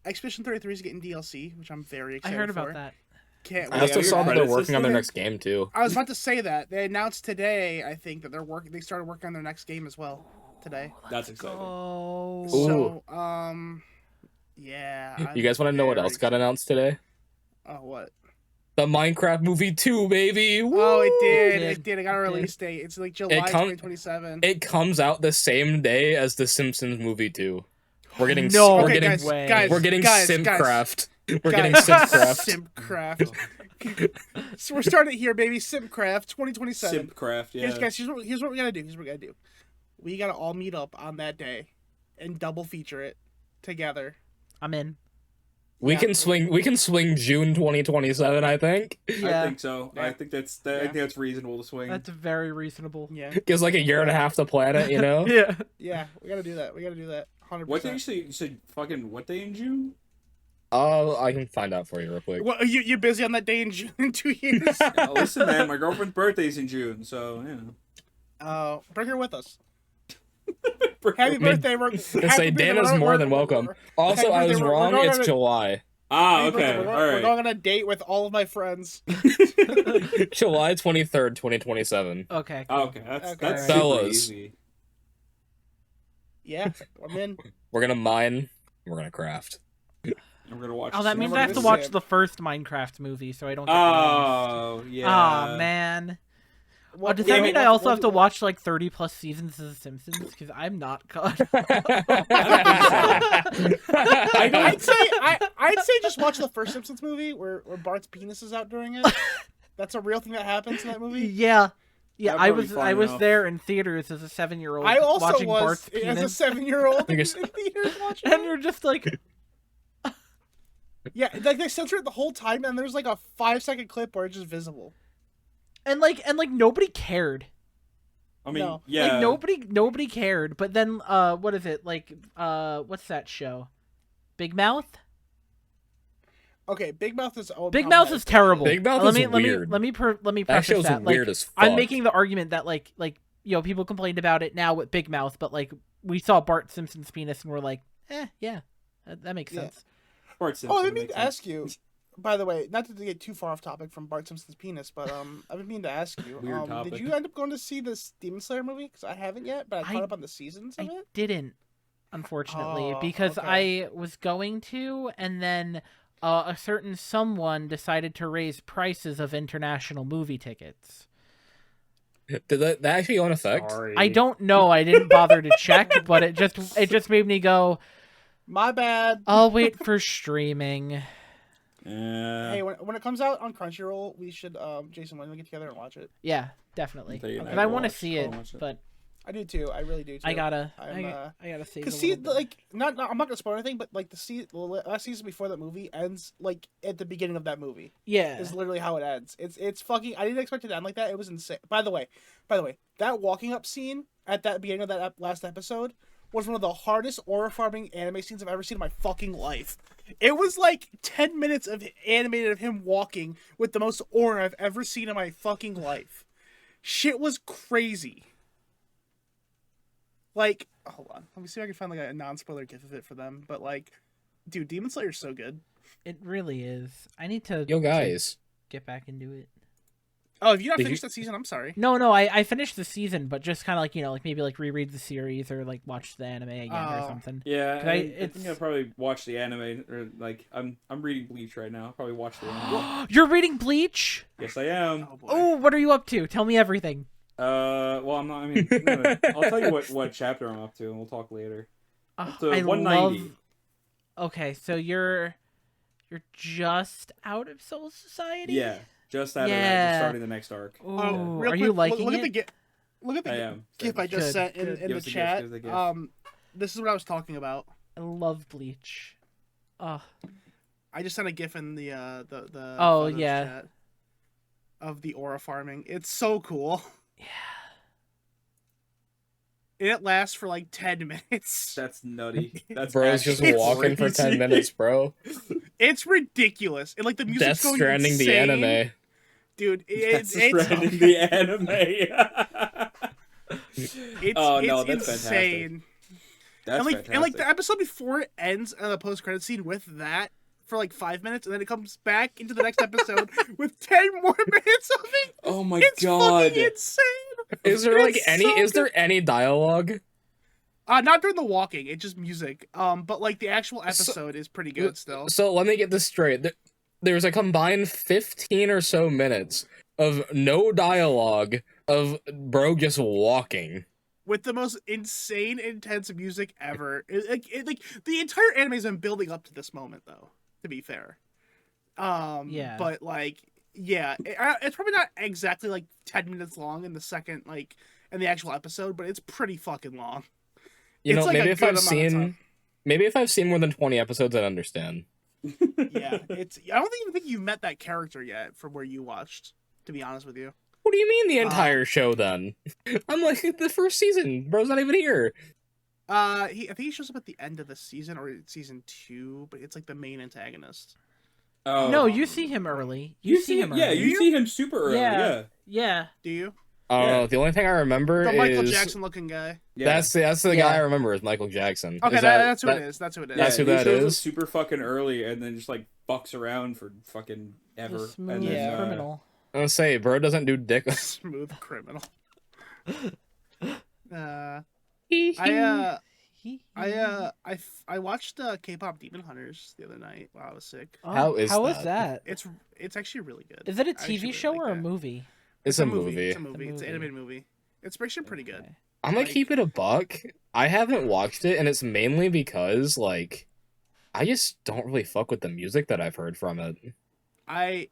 Expedition 33 is getting DLC, which I'm very I excited heard for. about that. Can't I wait. also your saw that they're credit working on their system? next game too. I was about to say that they announced today. I think that they started working on their next game as well today. That's exciting. Oh. Ooh. So yeah. You guys want to know what very else got announced today? Oh, what? The Minecraft movie 2, baby. Woo! Oh, it did. It It did. It got a did. release date. It's like July It come- 2027. It comes out the same day as the Simpsons movie 2. We're getting No we're Okay, getting guys, way. guys, we're getting guys, SimpCraft. We're guys, getting SimpCraft. SimpCraft. So we're starting here, baby. SimpCraft 2027. SimpCraft, yeah. Here's what we gotta do. Here's what we gotta do. We gotta all meet up on that day and double feature it together. I'm in. We Yeah. can swing June 2027, I think. Yeah, I think so. Yeah. I think that's reasonable to swing. that's very reasonable. Yeah. Gives like a year and a half to plan it, you know? Yeah. Yeah. We gotta do that. 100%. What day you said fucking what day in June? I can find out for you real quick. Well, you're busy on that day in June in 2 years. Yeah, listen, man, my girlfriend's birthday's in June, so Bring her with us. yeah. Happy birthday. We're Say Dana's more than welcome. Also, I was wrong. It's July. Ah, Happy birthday. okay, all We're right. going on a date with all of my friends. July 23rd, 2027. Okay. Oh, okay, that's Okay. that's Fellas. super easy. Yeah, I'm in. We're gonna mine. We're gonna craft. I'm gonna watch. Oh, that means we're I have to gonna watch Sim. the first Minecraft movie, so I don't get lost. Oh yeah. Aw, man. What, Does yeah, that but mean I also have to watch like 30 plus seasons of The Simpsons? Because I'm not caught. I'd say just watch the first Simpsons movie where Bart's penis is out during it. That's a real thing that happens in that movie. Yeah. Yeah, That'd I probably was be fun there enough. in theaters as a 7-year-old I also watching was Bart's as a penis. 7-year-old in I guess- theaters watching And it. you're just like, Yeah, like they censor it the whole time, and there's like a 5-second clip where it's just visible. and nobody cared. I mean, No. yeah. Like nobody cared. But then what is it? Like what's that show? Big Mouth? Okay, Big Mouth is Big Mouth is terrible. Big Mouth let is me weird. let me That preface show's that. weird Like, as fuck. I'm making the argument that like people complained about it now with Big Mouth, but like we saw Bart Simpson's penis and we're like, yeah, that makes Yeah. sense. Bart Simpson Oh, I mean makes to sense. ask you. By the way, not to get too far off topic from Bart Simpson's penis, but I've been meaning to ask you. Weird topic. Did you end up going to see this Demon Slayer movie? Because I haven't yet, but I I- caught up on the seasons of I it. didn't, unfortunately, Oh, because okay. I was going to, and then a certain someone decided to raise prices of international movie tickets. Did that actually go in effect? Sorry. I don't know. I didn't bother to check, but it just made me go, My bad. I'll wait for streaming. Hey, when it comes out on Crunchyroll, we should Jason, when we get together and watch it. Yeah, definitely. I'll tell you And that. I want to Watch- see I'll it, watch it. but I do too. I really do too. I gotta I'm, I gotta save. Cause a see, little bit. like, not I'm not gonna spoil anything, but like the last season before that movie ends like at the beginning of that movie. yeah, Is literally how it ends. It's fucking. I didn't expect it to end like that. It was insane. By the way, that walking up scene at that beginning of that last episode was one of the hardest aura farming anime scenes I've ever seen in my fucking life. It was like 10 minutes of animated of him walking with the most aura I've ever seen in my fucking life. Shit was crazy. Like, hold on. Let me see if I can find like a non-spoiler gif of it for them. But like, dude, Demon Slayer's so good. it really is. I need to Yo, guys. get back into it. Oh, if you not Did finished you- that season, I'm sorry. No, I finished the season, but just kind of like like maybe like reread the series or like watch the anime again or Oh. something. Yeah, 'Cause I it's- think I'll probably watch the anime, or like I'm reading Bleach right now. I'll probably watch the anime. You're reading Bleach? Yes, I am. Oh boy. Oh, what are you up to? Tell me everything. Well, I'm not. I mean, I'll tell you what chapter I'm up to, and we'll talk later. To I 190. love. Okay, so you're just out of Soul Society. Yeah, just out of that, Yeah. just starting the next arc. Ooh, Real are you quick, liking look it? at the look at the I am. gif I just Good, sent in, good. in Give the us a gif, chat. give us a gif. This is what I was talking about. I love Bleach. Oh, I just sent a gif in the Oh, photos yeah. chat of the aura farming. It's so cool. yeah. It lasts for like 10 minutes. That's nutty. That's Bro's just actually walking for 10 crazy. minutes, bro. It's ridiculous. And like the music's Death going Stranding the insane. anime. Dude, That's it's Stranding the anime. it's, Oh, no, it's that's insane. That's And like fantastic. the episode before it ends on a post credit scene with that for like 5 minutes, and then it comes back into the next episode with 10 more minutes of it. Oh my It's god. fucking insane. Is there like It's any? so Is there any dialogue? Not during the walking. It's just music. But like the actual episode is pretty good still. So let me get this straight. there's a combined 15 or so minutes of no dialogue of bro just walking. With the most insane, intense music ever. Like the entire anime's been building up to this moment, though. To be fair, Yeah. But like, yeah, it's probably not exactly like 10 minutes long in the second, like, in the actual episode, but it's pretty fucking long. You It's know, like a maybe if good I've amount of time. seen, maybe if I've seen more than 20 episodes, I'd understand. Yeah, it's. I don't even think you've met that character yet from where you watched. To be honest with you. What do you mean the entire show then? I'm like the first season. Bro's not even here. I think he shows up at the end of the season or season 2, but it's like the main antagonist. Oh. No, you see him early. You see him. Yeah, early. you see him super early. Yeah. Yeah. Do you? I don't Yeah. know. The only thing I remember The Michael is Jackson looking guy. Yeah. that's the Yeah. guy I remember is Michael Jackson. Okay, Is that's who it is. That's who it is. That's who he that shows up is? super fucking early and then just like fucks around for fucking The ever. smooth And then, criminal. I'm gonna say, bro doesn't do dick. Smooth criminal. I He- watched K-pop Demon Hunters the other night while I was sick. Oh, How is how that? is that? It's actually really good. Is it a I actually TV really show like or a that. movie? It's a It's movie. a movie. It's an movie. animated movie. It's actually pretty good. Okay. I'm gonna Like- keep it a buck. I haven't watched it, and it's mainly because like I just don't really fuck with the music that I've heard from it. I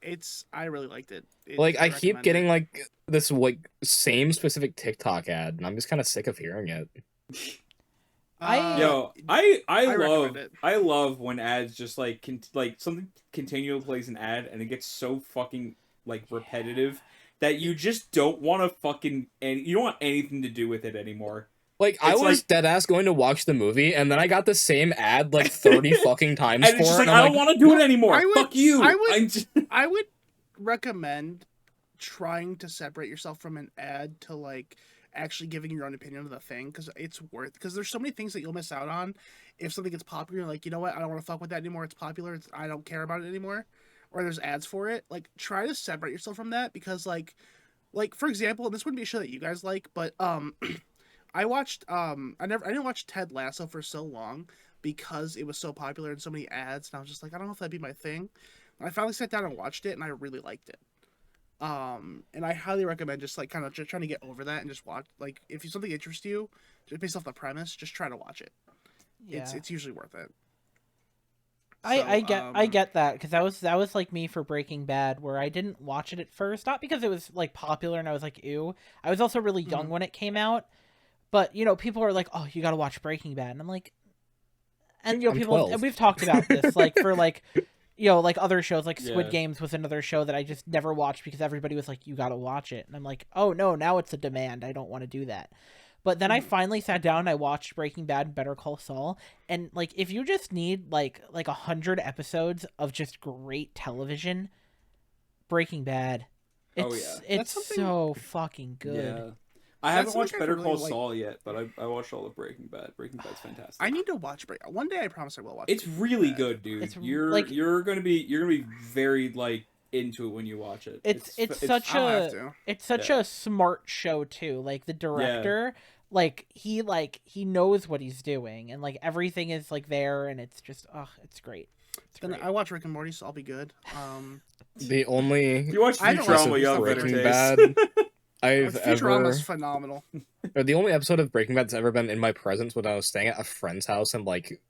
really liked it. Like I keep recommend getting it. like this like same specific TikTok ad, and I'm just kind of sick of hearing it. Yo, I recommend it. love when ads just like like something continually plays an ad and it gets so fucking like repetitive that you just don't want to fucking and you don't want anything to do with it anymore. Like I It's was like- dead ass going to watch the movie, and then I got the same ad like 30 fucking times And for it's just it. like And I'm I don't like, want to do it anymore. I would- Fuck you. I would- I'm just- I would recommend trying to separate yourself from an ad to like actually giving your own opinion of the thing because it's worth because there's so many things that you'll miss out on if something gets popular. Like, you know what, I don't want to fuck with that anymore. It's popular. I don't care about it anymore. Or there's ads for it. Like, try to separate yourself from that because like for example, and this wouldn't be a show that you guys like, but I watched I didn't watch Ted Lasso for so long because it was so popular and so many ads, and I was just like, I don't know if that'd be my thing. And I finally sat down and watched it, and I really liked it. And I highly recommend just like kind of just trying to get over that and just watch. Like, if something interests you, just based off the premise, just try to watch it. Yeah. It's usually worth it. I So, get that because that was like me for Breaking Bad, where I didn't watch it at first, not because it was like popular and I was like, ew. I was also really young when it came out, but you know, people are like, oh, you got to watch Breaking Bad, and I'm like, and you know, I'm people 12. and we've talked about this like for like, you know, like other shows like Squid Yeah. Games was another show that I just never watched because everybody was like, you got to watch it, and I'm like, oh no, now it's a demand. I don't want to do that. But then I finally sat down and I watched Breaking Bad and Better Call Saul. And like if you just need like 100 episodes of just great television, Breaking Bad. It's Oh, yeah. it's That's something- so fucking good. Yeah. I That's haven't something watched I Better really Call like. Saul yet, but I watched all of Breaking Bad. Breaking Bad's fantastic. I need to watch One day, I promise I will watch. It's Breaking really Bad. good, dude. It's You're like- gonna be very like into it when you watch it. It's such I'll have a to. it's such Yeah. a smart show too. Like the director, like he knows what he's doing, and like everything is like there, and it's just it's great. It's Then great. I watch Rick and Morty, so I'll be good. the only you watch I haven't Futurama, watched you have better Breaking taste. Bad I've ever Futurama's phenomenal. or the only episode of Breaking Bad that's ever been in my presence when I was staying at a friend's house in like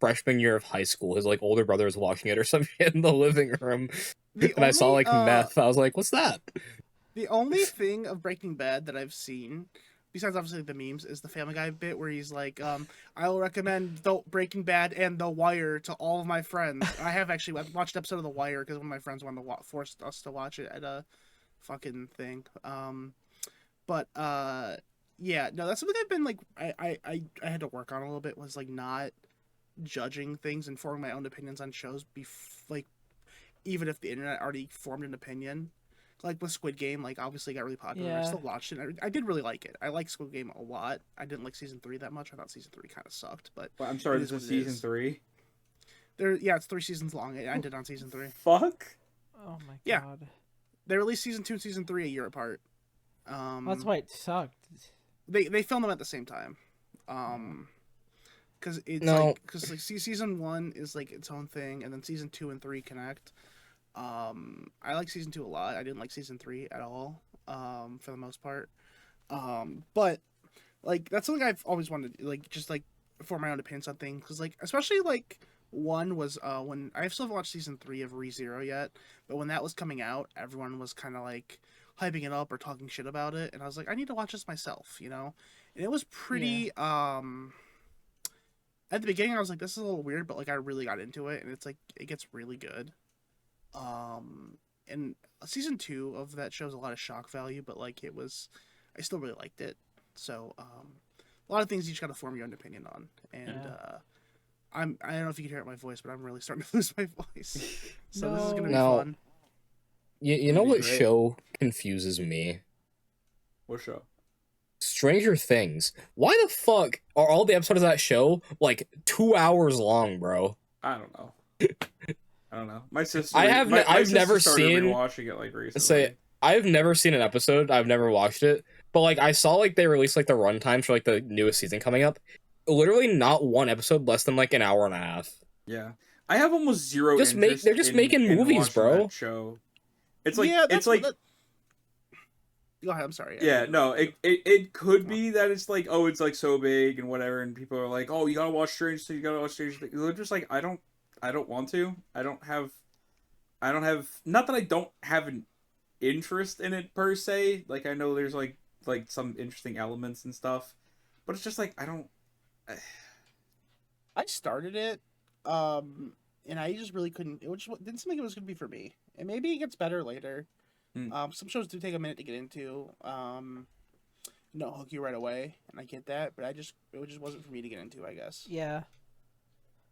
freshman year of high school. His like older brother was watching it or some shit in the living room, and I saw only, like meth. I was like, "What's that?" The only thing of Breaking Bad that I've seen, besides obviously the memes, is the Family Guy bit where he's like, I will recommend the Breaking Bad and The Wire to all of my friends. I have actually watched an episode of The Wire because one of my friends wanted to forced us to watch it at a fucking thing. Yeah, no, that's something I've been like, I had to work on a little bit, was like not judging things and forming my own opinions on shows, like, even if the internet already formed an opinion. Like with Squid Game, like obviously it got really popular. I Yeah. still watched it. I did really like it. I like Squid Game a lot. I didn't like season 3 that much. I thought season 3 kind of sucked, but Well, I'm sorry, It this is is what it season is. 3. it's 3 seasons long. It ended on season 3. Fuck. Oh my Yeah. god. They released season 2 and season 3 a year apart. That's why it sucked. They filmed them at the same time. because it's No. like season 1 is like its own thing, and then season 2 and 3 connect. I like season 2 a lot. I didn't like season 3 at all, for the most part. But like that's something I've always wanted to, like, just like for my own opinions on things, because like especially like 1 was when I still haven't watched season 3 of ReZero yet, but when that was coming out, everyone was kind of like hyping it up or talking shit about it, and I was like, I need to watch this myself, you know. And it was pretty at the beginning I was like, this is a little weird, but like I really got into it, and it's like it gets really good. And season 2 of that shows a lot of shock value, but like I still really liked it. So a lot of things you just gotta form your own opinion on, and I don't know if you can hear it in my voice, but I'm really starting to lose my voice. So this is gonna be fun. You know what show confuses me? What show? Stranger Things. Why the fuck are all the episodes of that show like 2 hours long, bro? I don't know. I don't know. My sister. I've never seen. Rewatching it like recently. Say I've never seen an episode. I've never watched it, but like I saw like they released like the runtimes for like the newest season coming up. Literally, not one episode less than like an hour and a half. Yeah, I have almost zero. They're just making movies, bro. Show. It's like it's like. Go ahead. I'm sorry. Yeah, no, it could be that it's like, oh, it's like so big and whatever, and people are like, oh, you gotta watch Stranger Things, you gotta watch Stranger Things. They're just like, I don't want to. I don't have. Not that I don't have an interest in it per se. Like I know there's like some interesting elements and stuff, but it's just like I don't. I started it, and I just really couldn't. It didn't seem like it was gonna be for me. And maybe it gets better later. Some shows do take a minute to get into. Don't hook you right away, and I get that, but it just wasn't for me to get into, I guess. Yeah.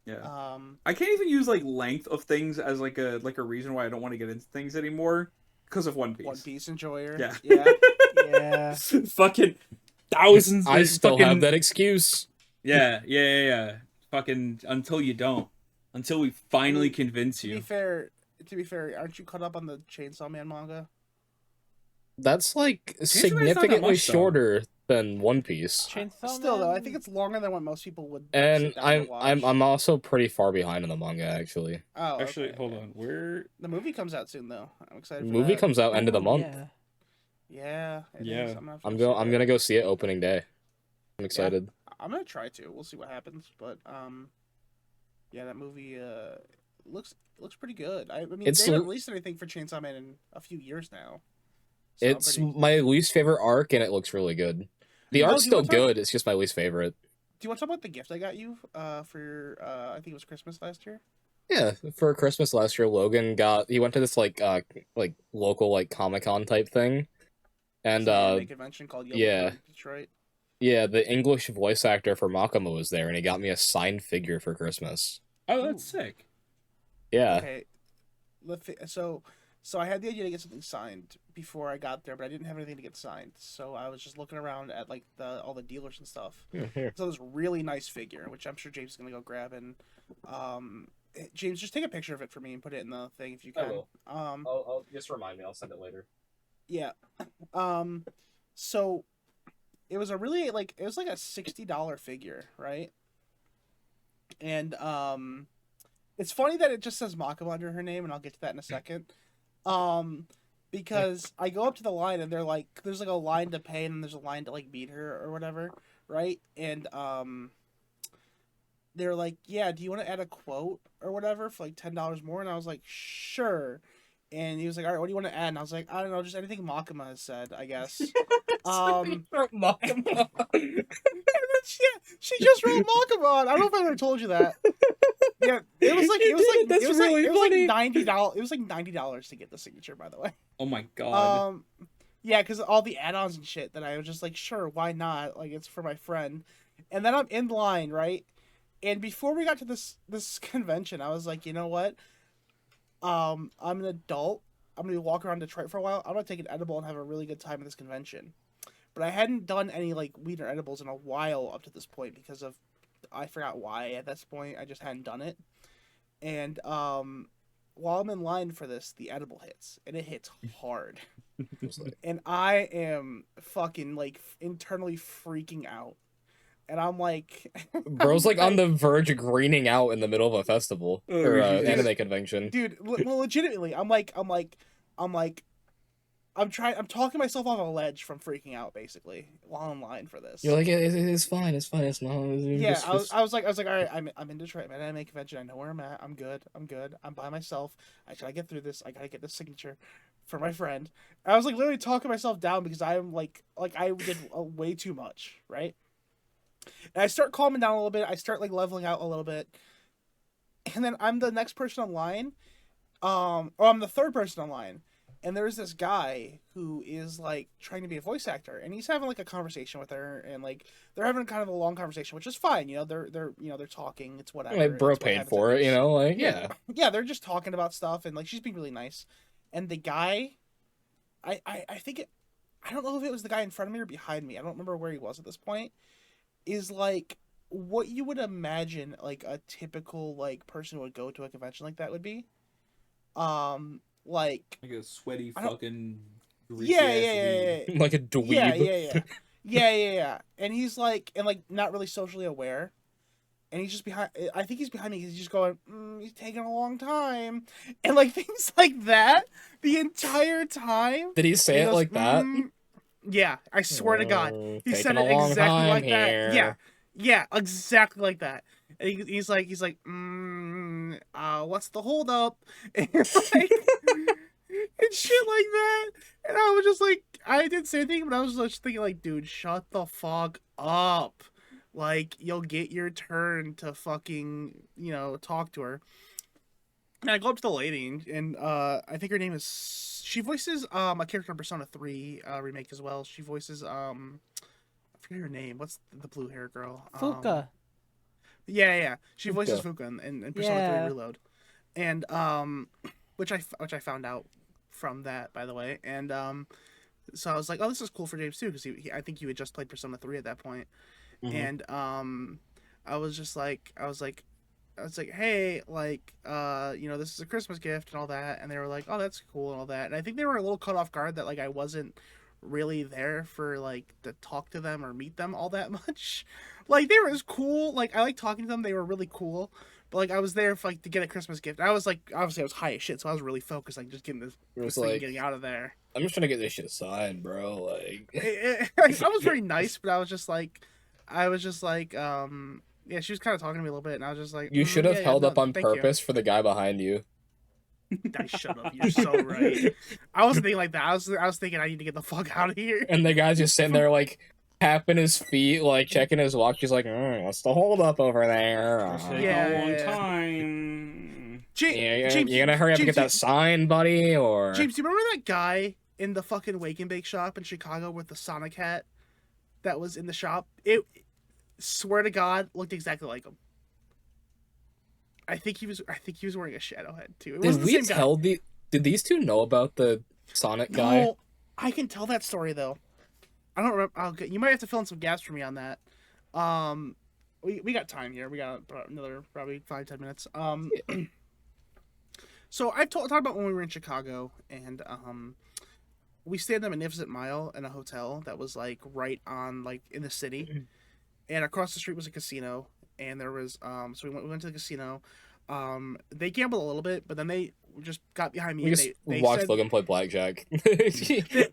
Yeah. I can't even use like length of things as like a reason why I don't want to get into things anymore because of One Piece. One Piece enjoyer. Yeah. Yeah. Fucking thousands. I still have that excuse. Yeah. Fucking until you don't. Until we finally convince you. To be fair, aren't you caught up on the Chainsaw Man manga? That's like significantly shorter than One Piece. Still though, I think it's longer than what most people would. And I'm also pretty far behind in the manga actually. Oh, actually, hold on. The movie comes out soon though. I'm excited. The movie comes out end of the month. Yeah. I'm gonna go see it opening day. I'm excited. Yeah, I'm gonna try to. We'll see what happens, but yeah, that movie looks pretty good. I mean, they haven't released anything for Chainsaw Man in a few years now. So it's my least favorite arc, and it looks really good. The arc's still good. It's just my least favorite. Do you want to talk about the gift I got you for your, I think it was Christmas last year? Yeah, for Christmas last year, Logan he went to this like local like Comic-Con type thing, and a convention called Detroit. Yeah, the English voice actor for Makima was there, and he got me a signed figure for Christmas. Oh, that's sick. Yeah. Okay. So I had the idea to get something signed before I got there, but I didn't have anything to get signed. So I was just looking around at like all the dealers and stuff. Here. So this really nice figure, which I'm sure James is gonna go grab, and James, just take a picture of it for me and put it in the thing if you can. I will. I'll just remind me. I'll send it later. Yeah. So it was a really it was like a $60 figure, right? And it's funny that it just says Makima under her name, and I'll get to that in a second. Because I go up to the line, and they're like, there's like a line to pay, and there's a line to like meet her or whatever, right? And they're like, yeah, do you want to add a quote or whatever for like $10 more? And I was like, sure. And he was like, all right, what do you want to add? And I was like, I don't know, just anything Makima has said, I guess. Makima. she just wrote Makima on. I don't know if I ever told you that. Yeah, it was like $90. It was like $90 to get the signature, by the way. Oh my god. Yeah, because all the add-ons and shit that I was just like, sure, why not? Like, it's for my friend. And then I'm in line, right? And before we got to this convention, I was like, you know what? I'm an adult. I'm gonna walk around Detroit for a while. I'm gonna take an edible and have a really good time at this convention. But I hadn't done any like weed or edibles in a while up to this point because of I forgot why at this point. I just hadn't done it. And while I'm in line for this, the edible hits, and it hits hard. And I am fucking like internally freaking out. and I'm like, Bro's like on the verge of greening out in the middle of a festival or anime convention. dude. Well, legitimately, I'm talking myself off a ledge from freaking out, basically, while in line for this. You're like, it's fine, it's not. Yeah, I was like, all right, I'm in Detroit, man. I'm at a convention. I know where I'm at. I'm good. I'm by myself. I gotta get through this. I gotta get this signature for my friend. I was like literally talking myself down because I'm like I did way too much, right? And I start calming down a little bit. I start like leveling out a little bit, and then I'm the next person online, or I'm the third person online. And there's this guy who is like trying to be a voice actor, and he's having like a conversation with her, and like they're having kind of a long conversation, which is fine. You know, they're talking. It's whatever. Like bro paid for it, you know, like yeah. Yeah, they're just talking about stuff, and like she's being really nice. And the guy, I think I don't know if it was the guy in front of me or behind me. I don't remember where he was at this point. Is like what you would imagine like a typical like person who would go to a convention like that would be. Like a sweaty fucking yeah. Like a dweeb. Yeah. And he's like not really socially aware, and he's just behind. I think he's behind me. He's just going, he's taking a long time, and like things like that the entire time. Did he say it like that? Yeah, I swear to God, he said it long exactly time like here. that. Yeah, exactly like that. And he's like, what's the hold up? And, like, and shit like that. And I was just like, I didn't say anything, but I was just thinking like, dude, shut the fuck up. Like, you'll get your turn to fucking, talk to her. And I go up to the lady, and I think her name is, she voices a character in Persona 3 remake as well. She voices, I forget her name. What's the blue hair girl? Fuka. Yeah. She voices Fuka in Persona 3 Reload, and which I found out from that, by the way. And so I was like, oh, this is cool for James too, because I think you had just played Persona 3 at that point. Mm-hmm. And I was like, hey, like, this is a Christmas gift and all that. And they were like, oh, that's cool and all that. And I think they were a little caught off guard that like I wasn't really there for like to talk to them or meet them all that much. Like they were as cool. Like I like talking to them. They were really cool. But like I was there for like to get a Christmas gift. I was like, obviously I was high as shit, so I was really focused, like just getting this thing, like, getting out of there. I'm just trying to get this shit signed, bro. Like I was very nice, but I was just like, yeah, she was kind of talking to me a little bit, and I was just like, you should have held up on purpose you for the guy behind you. Shut up! You're so right. I wasn't thinking like that. I was thinking I need to get the fuck out of here. And the guy's just sitting there like tapping his feet, like checking his watch. He's like, what's the hold up over there? Yeah, a long time. James, you gonna hurry up and get that signed, buddy? Or James, do you remember that guy in the fucking Wake and Bake shop in Chicago with the Sonic hat that was in the shop? It, swear to God, looked exactly like him. I think he was wearing a shadow head too. Did we tell did these two know about the Sonic guy? No, I can tell that story though. I don't remember. You might have to fill in some gaps for me on that. We got time here. We got another probably 5-10 minutes. So I talked about when we were in Chicago, and we stayed in the Magnificent Mile in a hotel that was like right on like in the city, and across the street was a casino. And there was so we went to the casino. They gambled a little bit, but then they just got behind me. We and just they watched said, Logan play blackjack.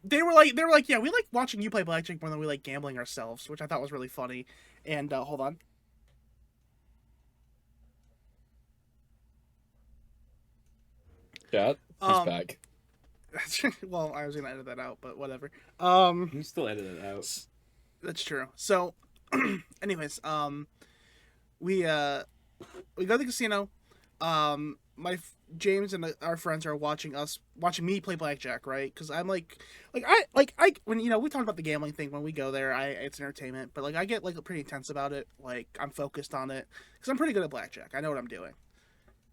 they were like, yeah, we like watching you play blackjack more than we like gambling ourselves, which I thought was really funny. And hold on. Chat, he's back. Well, I was gonna edit that out, but whatever. You still edit it out. That's true. So, anyways, we go to the casino. James and our friends are watching me play blackjack, right? Because I'm like I when we talked about the gambling thing when we go there, it's entertainment, but like I get like pretty intense about it. Like I'm focused on it because I'm pretty good at blackjack. I know what I'm doing,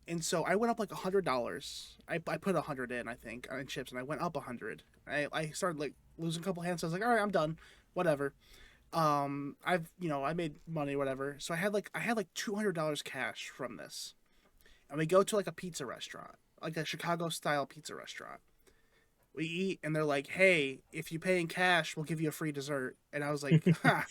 and so I went up like $100. I put 100 in, I think, in chips, and I went up 100. I started like losing a couple hands, so I was like, all right, I'm done, whatever. I made money, whatever. So I had like $200 cash from this. And we go to like a pizza restaurant, like a Chicago style pizza restaurant. We eat and they're like, hey, if you pay in cash, we'll give you a free dessert. And I was like, ha,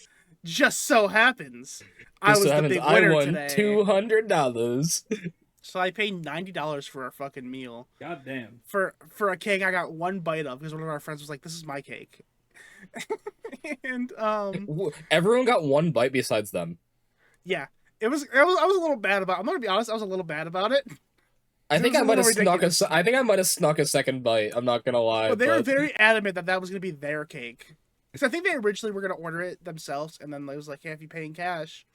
just so happens I was Just so the happens big I winner won today. $200. So I paid $90 for a fucking meal. God damn. For a cake I got one bite of because one of our friends was like, "This is my cake," and Everyone got one bite besides them. yeah, I was a little bad about. I'm gonna be honest, I was a little bad about it. I think was I a might have little ridiculous. I think I might have snuck a second bite. I'm not gonna lie. But they were very adamant that was gonna be their cake. Because I think they originally were gonna order it themselves, and then it was like, "Hey, if you pay in cash,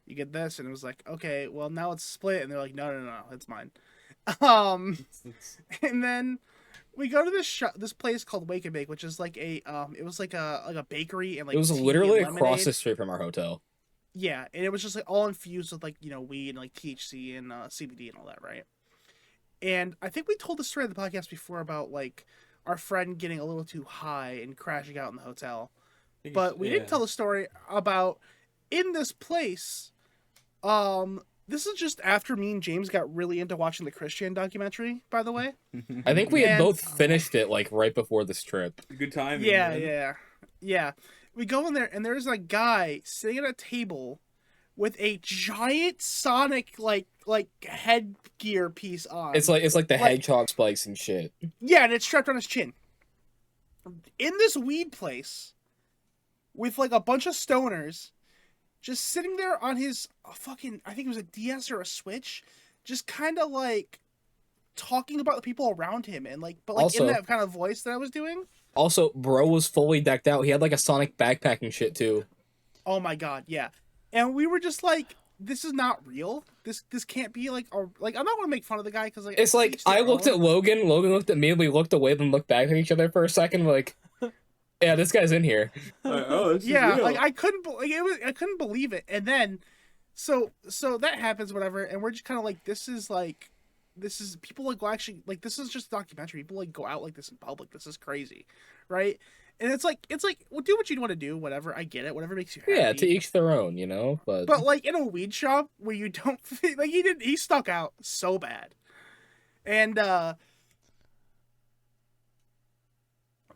you get this," and it was like, "Okay, well now it's split," and they're like, "No, it's mine." And then we go to this place called Wake and Bake, which is like it was like a bakery and like it was tea literally and across lemonade. the street from our hotel. Yeah, and it was just like all infused with like weed and like THC and CBD and all that, right? And I think we told the story on the podcast before about like our friend getting a little too high and crashing out in the hotel, but we didn't tell the story about in this place. This is just after me and James got really into watching the Christian documentary, by the way. I think we had And- both finished it like right before this trip. Good time. Yeah. We go in there and there's a guy sitting at a table with a giant Sonic like headgear piece on. It's like the Like- hedgehog spikes and shit. Yeah, and it's strapped on his chin. In this weed place with like a bunch of stoners just sitting there on his fucking, I think it was a DS or a Switch, just kind of like talking about the people around him and like, but like Also- in that kind of voice that I was doing. Also, bro was fully decked out. He had like a Sonic backpack and shit too. Oh my god, yeah. And we were just like, this is not real. This can't be like I'm not gonna make fun of the guy because like It's like I looked at Logan looked at me, and we looked away, then looked back at each other for a second, like, yeah, this guy's in here. This is yeah, real. like I couldn't I couldn't believe it. And then so that happens, whatever, and we're just kind of like, this is people like go actually like this is just a documentary. People like go out like this in public. This is crazy, right? And it's like well, do what you want to do, whatever. I get it, whatever makes you happy. Yeah, to each their own, you know. But like in a weed shop where you don't like he stuck out so bad. And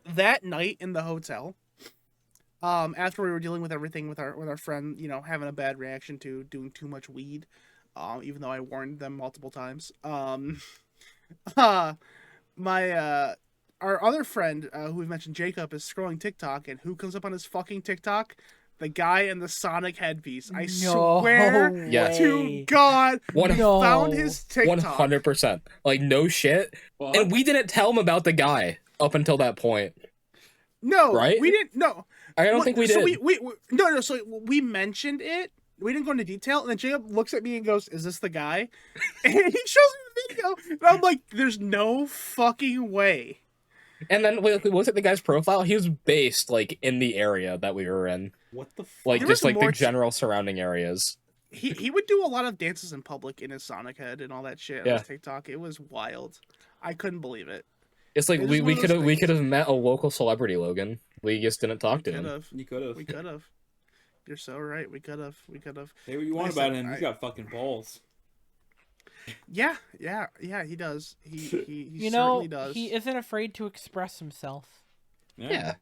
that night in the hotel, after we were dealing with everything with our friend, having a bad reaction to doing too much weed, even though I warned them multiple times. Our other friend, who we mentioned, Jacob, is scrolling TikTok, and who comes up on his fucking TikTok? The guy in the Sonic headpiece. I swear Yes. to God, One- found his TikTok. 100%, like no shit. Fuck. And we didn't tell him about the guy up until that point. No, Right? we didn't. No, I don't think we did. So no. So we mentioned it. We didn't go into detail, and then Jacob looks at me and goes, "Is this the guy?" And he shows me the video, and I'm like, "There's no fucking way." And then we looked at the guy's profile. He was based like in the area that we were in, What the fuck? like There just was like the more general surrounding areas. He would do a lot of dances in public in his Sonic head and all that shit on Yeah. his TikTok. It was wild. I couldn't believe it. It's like It is we one of could those have we things. could have met a local celebrity, Logan. We just didn't talk to Could him. have. You could have. We could have. You're so right. We could have. Say what you want Like I about said, him. He's got fucking balls. Yeah. He does. He You certainly know, does. he isn't afraid to express himself. Yeah.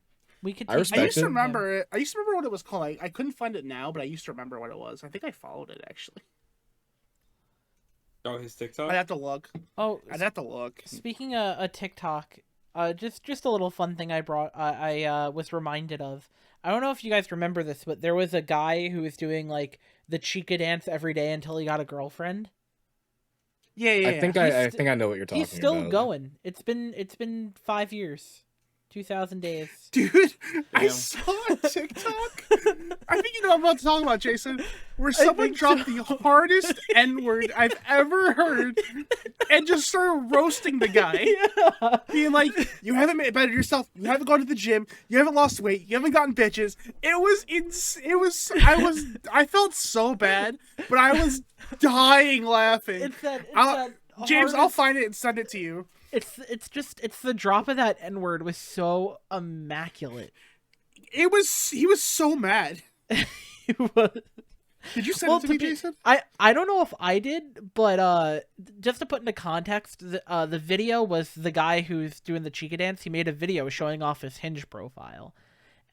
We could. I take respect I used to it from him. remember it. I used to remember what it was called. I couldn't find it now, but I used to remember what it was. I think I followed it actually. Oh, his TikTok. I'd have to look. Oh, I'd have to look. speaking of TikTok, just a little fun thing I brought. I was reminded of. I don't know if you guys remember this, but there was a guy who was doing like the chica dance every day until he got a girlfriend. Yeah. I think I think I know what you're talking He's still about. going. It's been 5 years, 2,000 days. Dude, I Damn. saw a TikTok. I think you know what I'm about to talk about, Jason. Where someone think dropped the hardest N word I've ever heard, and just started roasting the guy, Yeah. being like, "You haven't made it better yourself. You haven't gone to the gym. You haven't lost weight. You haven't gotten bitches." It was. I felt so bad, but I was dying laughing. It's that. James, I'll hardest- find it and send it to you. It's the drop of that N word was so immaculate. He was so mad. It was- Did you send Well, it to me, to be- Jason? I don't know if I did, but just to put into context, the video was the guy who's doing the chica dance. He made a video showing off his Hinge profile,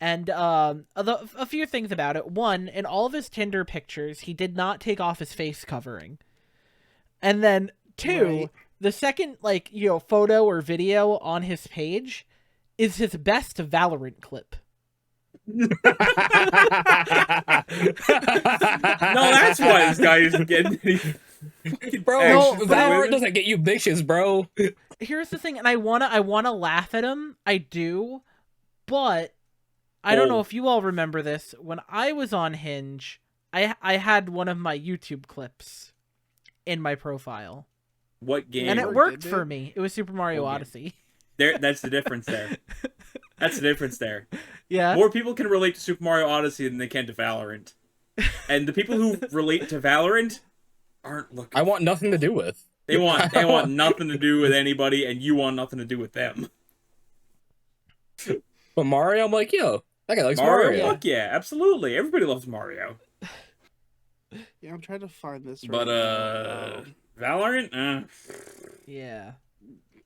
And a few things about it. One, in all of his Tinder pictures, he did not take off his face covering. And then two, Right. the second photo or video on his page is his best Valorant clip. No, that's why this guy isn't getting any Bro, action from Valorant women. doesn't get you bitches, bro. Here's the thing, and I wanna laugh at him. I do, but I don't know if you all remember this. When I was on Hinge, I had one of my YouTube clips in my profile, What game? and it Did worked it? for me. It was Super Mario Okay. Odyssey. That's the difference there. That's the difference there. Yeah. More people can relate to Super Mario Odyssey than they can to Valorant. And the people who relate to Valorant aren't looking. I want nothing to do with. They want nothing to do with anybody, and you want nothing to do with them. But Mario, I'm like, yo, that guy likes Mario, Mario. fuck yeah, absolutely. Everybody loves Mario. Yeah, I'm trying to find this. But now. Valorant, Yeah.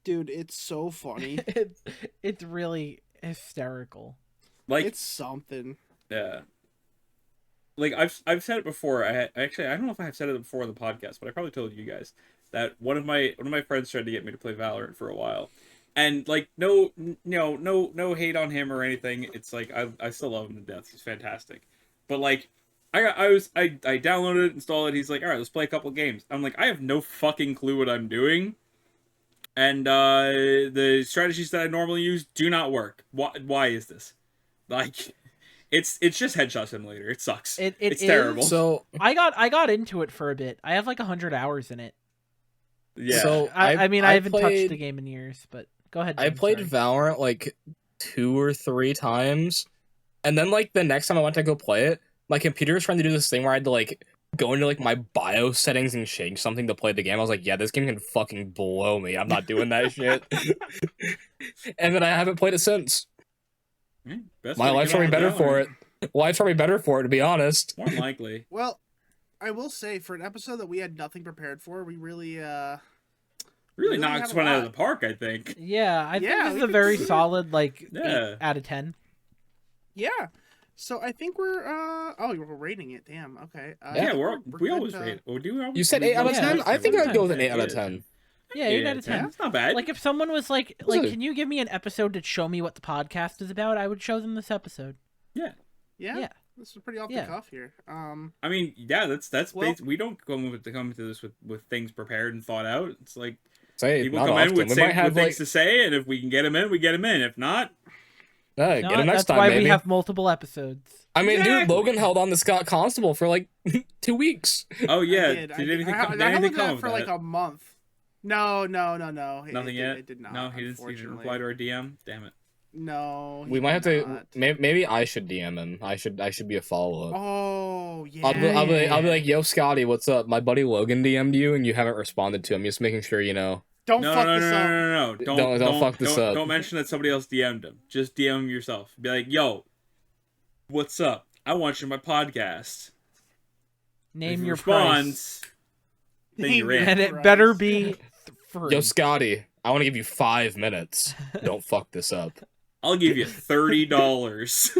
Dude, it's so funny. It's really hysterical. like It's something. yeah. Like I've said it before. I don't know if I have said it before in the podcast, but I probably told you guys that one of my friends tried to get me to play Valorant for a while, and like no hate on him or anything. It's like I still love him to death. He's fantastic, but like I downloaded it, installed it. He's like, all right, let's play a couple games. I'm like, I have no fucking clue what I'm doing, and the strategies that I normally use do not work. Why is this? Like. It's just Headshot Simulator. It sucks. It's It's terrible. So I got into it for a bit. I have like 100 hours in it. Yeah. So I mean, I haven't touched played- the game in years, but go ahead. I Jim, played sorry. Valorant like 2 or 3 times, and then like the next time I went to go play it, my computer was trying to do this thing where I had to like go into like my BIOS settings and change something to play the game. I was like, yeah, this game can fucking blow me. I'm not doing that shit. And then I haven't played it since. Yeah, best My way to life's get probably on better Valorant. for it. Life's probably better for it, to be honest. More than likely. Well, I will say for an episode that we had nothing prepared for, we really Really Really knocks have a one out of lot. the park, I think. Yeah, I think Yeah, this we is a could very do it. solid like Yeah. 8 out of 10. yeah. So I think we're we're rating it. Damn. Okay. I Yeah, think we good always to- rate. Oh, do we always? You said we 8 out of always 10? rate I think seven. I'd go with an Yeah, 8 out of yeah. 10. Yeah, 8 out of 10. That's not bad. Like if someone was like, Good. can you give me an episode to show me what the podcast is about? I would show them this episode. Yeah. Yeah. This is pretty off Yeah. the cuff here. I mean, yeah, that's Well- we don't come to this with things prepared and thought out. It's like Say, people not come often. in with, We say, might with have things like, to say, and if we can get them in, we get them in. If not, get No, him next that's time, why maybe. we have multiple episodes. I mean, dude, Exactly. Logan held on to Scott Constable for like 2 weeks. oh yeah, I did did. anything I come? Did held anything it come that of for like that? a month. No. Nothing yet. It did not. No, he didn't unfortunately. reply to our DM. Damn it. No. We he might have did to. not. Maybe I should DM him. I should be a follow up. Oh yeah. I'll be like, yo, Scotty, what's up? My buddy Logan DM'd you and you haven't responded to him. Just making sure you know. Don't No, fuck no, no, this no, up. no, no, no. Don't fuck this up. Don't mention that somebody else DM'd him. Just DM him yourself. Be like, yo, what's up? I want you in my podcast. If Name he your price. responds, then you're in. And it Price. better be free. Yo, Scotty, I want to give you 5 minutes. Don't fuck this up. I'll give you $30.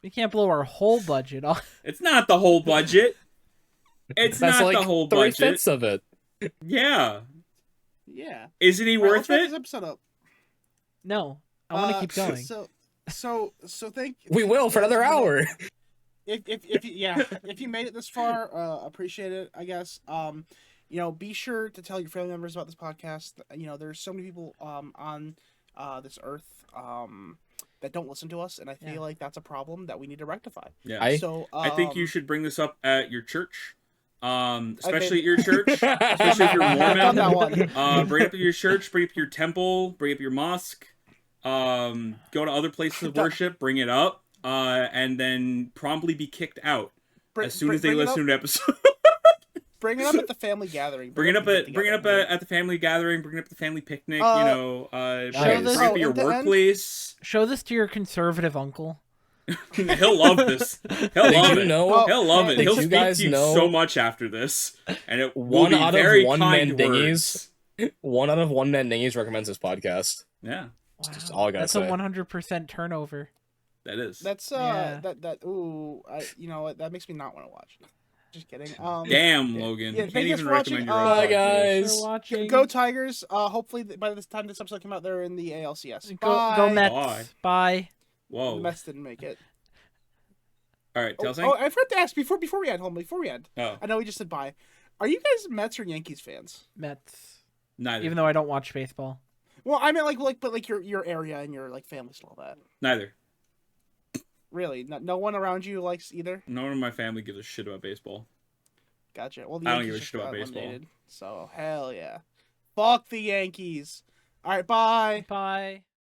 We can't blow our whole budget off. It's not the whole budget. It's That's not like the whole 3 budget. fifths of it. Yeah. Yeah. Isn't he All right, worth let's wrap it? this episode up. No, I want to keep going. So thank. We will for another hour. If you made it this far, appreciate it. I guess. Be sure to tell your family members about this podcast. There's so many people on this earth that don't listen to us, and I feel Yeah. like that's a problem that we need to rectify. Yeah. So I think you should bring this up at your church. Especially Okay. at your church. Especially if you're I've done that Mormon. one. Bring it up at your church, bring it up your temple, bring it up your mosque. Go to other places of worship, bring it up, and then promptly be kicked out as soon as they listen to an episode. Bring it up at the family gathering. Bring it up the at at the family gathering. Bring it up at the family picnic. Show Bring this- it up at your and to end- workplace. Show this to your conservative uncle. He'll love this. He'll love you it. know- He'll love it. Did He'll you speak guys to you know- so much after this, and it will One be out of very one kind man words. dingies. 1 out of 1 man dingies recommends this podcast. Yeah. That's all I gotta That's say. a 100% turnover. That is. That's Yeah. that ooh, you know what, that makes me not want to watch. Just kidding. Damn, yeah. Logan. Yeah, You thank can't you even for watching. recommend your own Bye, podcast. guys. Thanks for watching. Go Tigers. Hopefully by the time this episode came out, they're in the ALCS. Go Bye. Mets. Bye. The Whoa. Mets didn't make it. All right, tell Oh, I forgot to ask before we end. Before we end. Oh, I know we just said bye. Are you guys Mets or Yankees fans? Mets. neither. Even though I don't watch baseball. Well, I meant but your area and your like families and all that. Neither. Really, no one around you likes either. No one in my family gives a shit about baseball. Gotcha. Well, the I don't Yankees give a just shit about got baseball. eliminated, so hell yeah. Fuck the Yankees. All right, bye. Bye.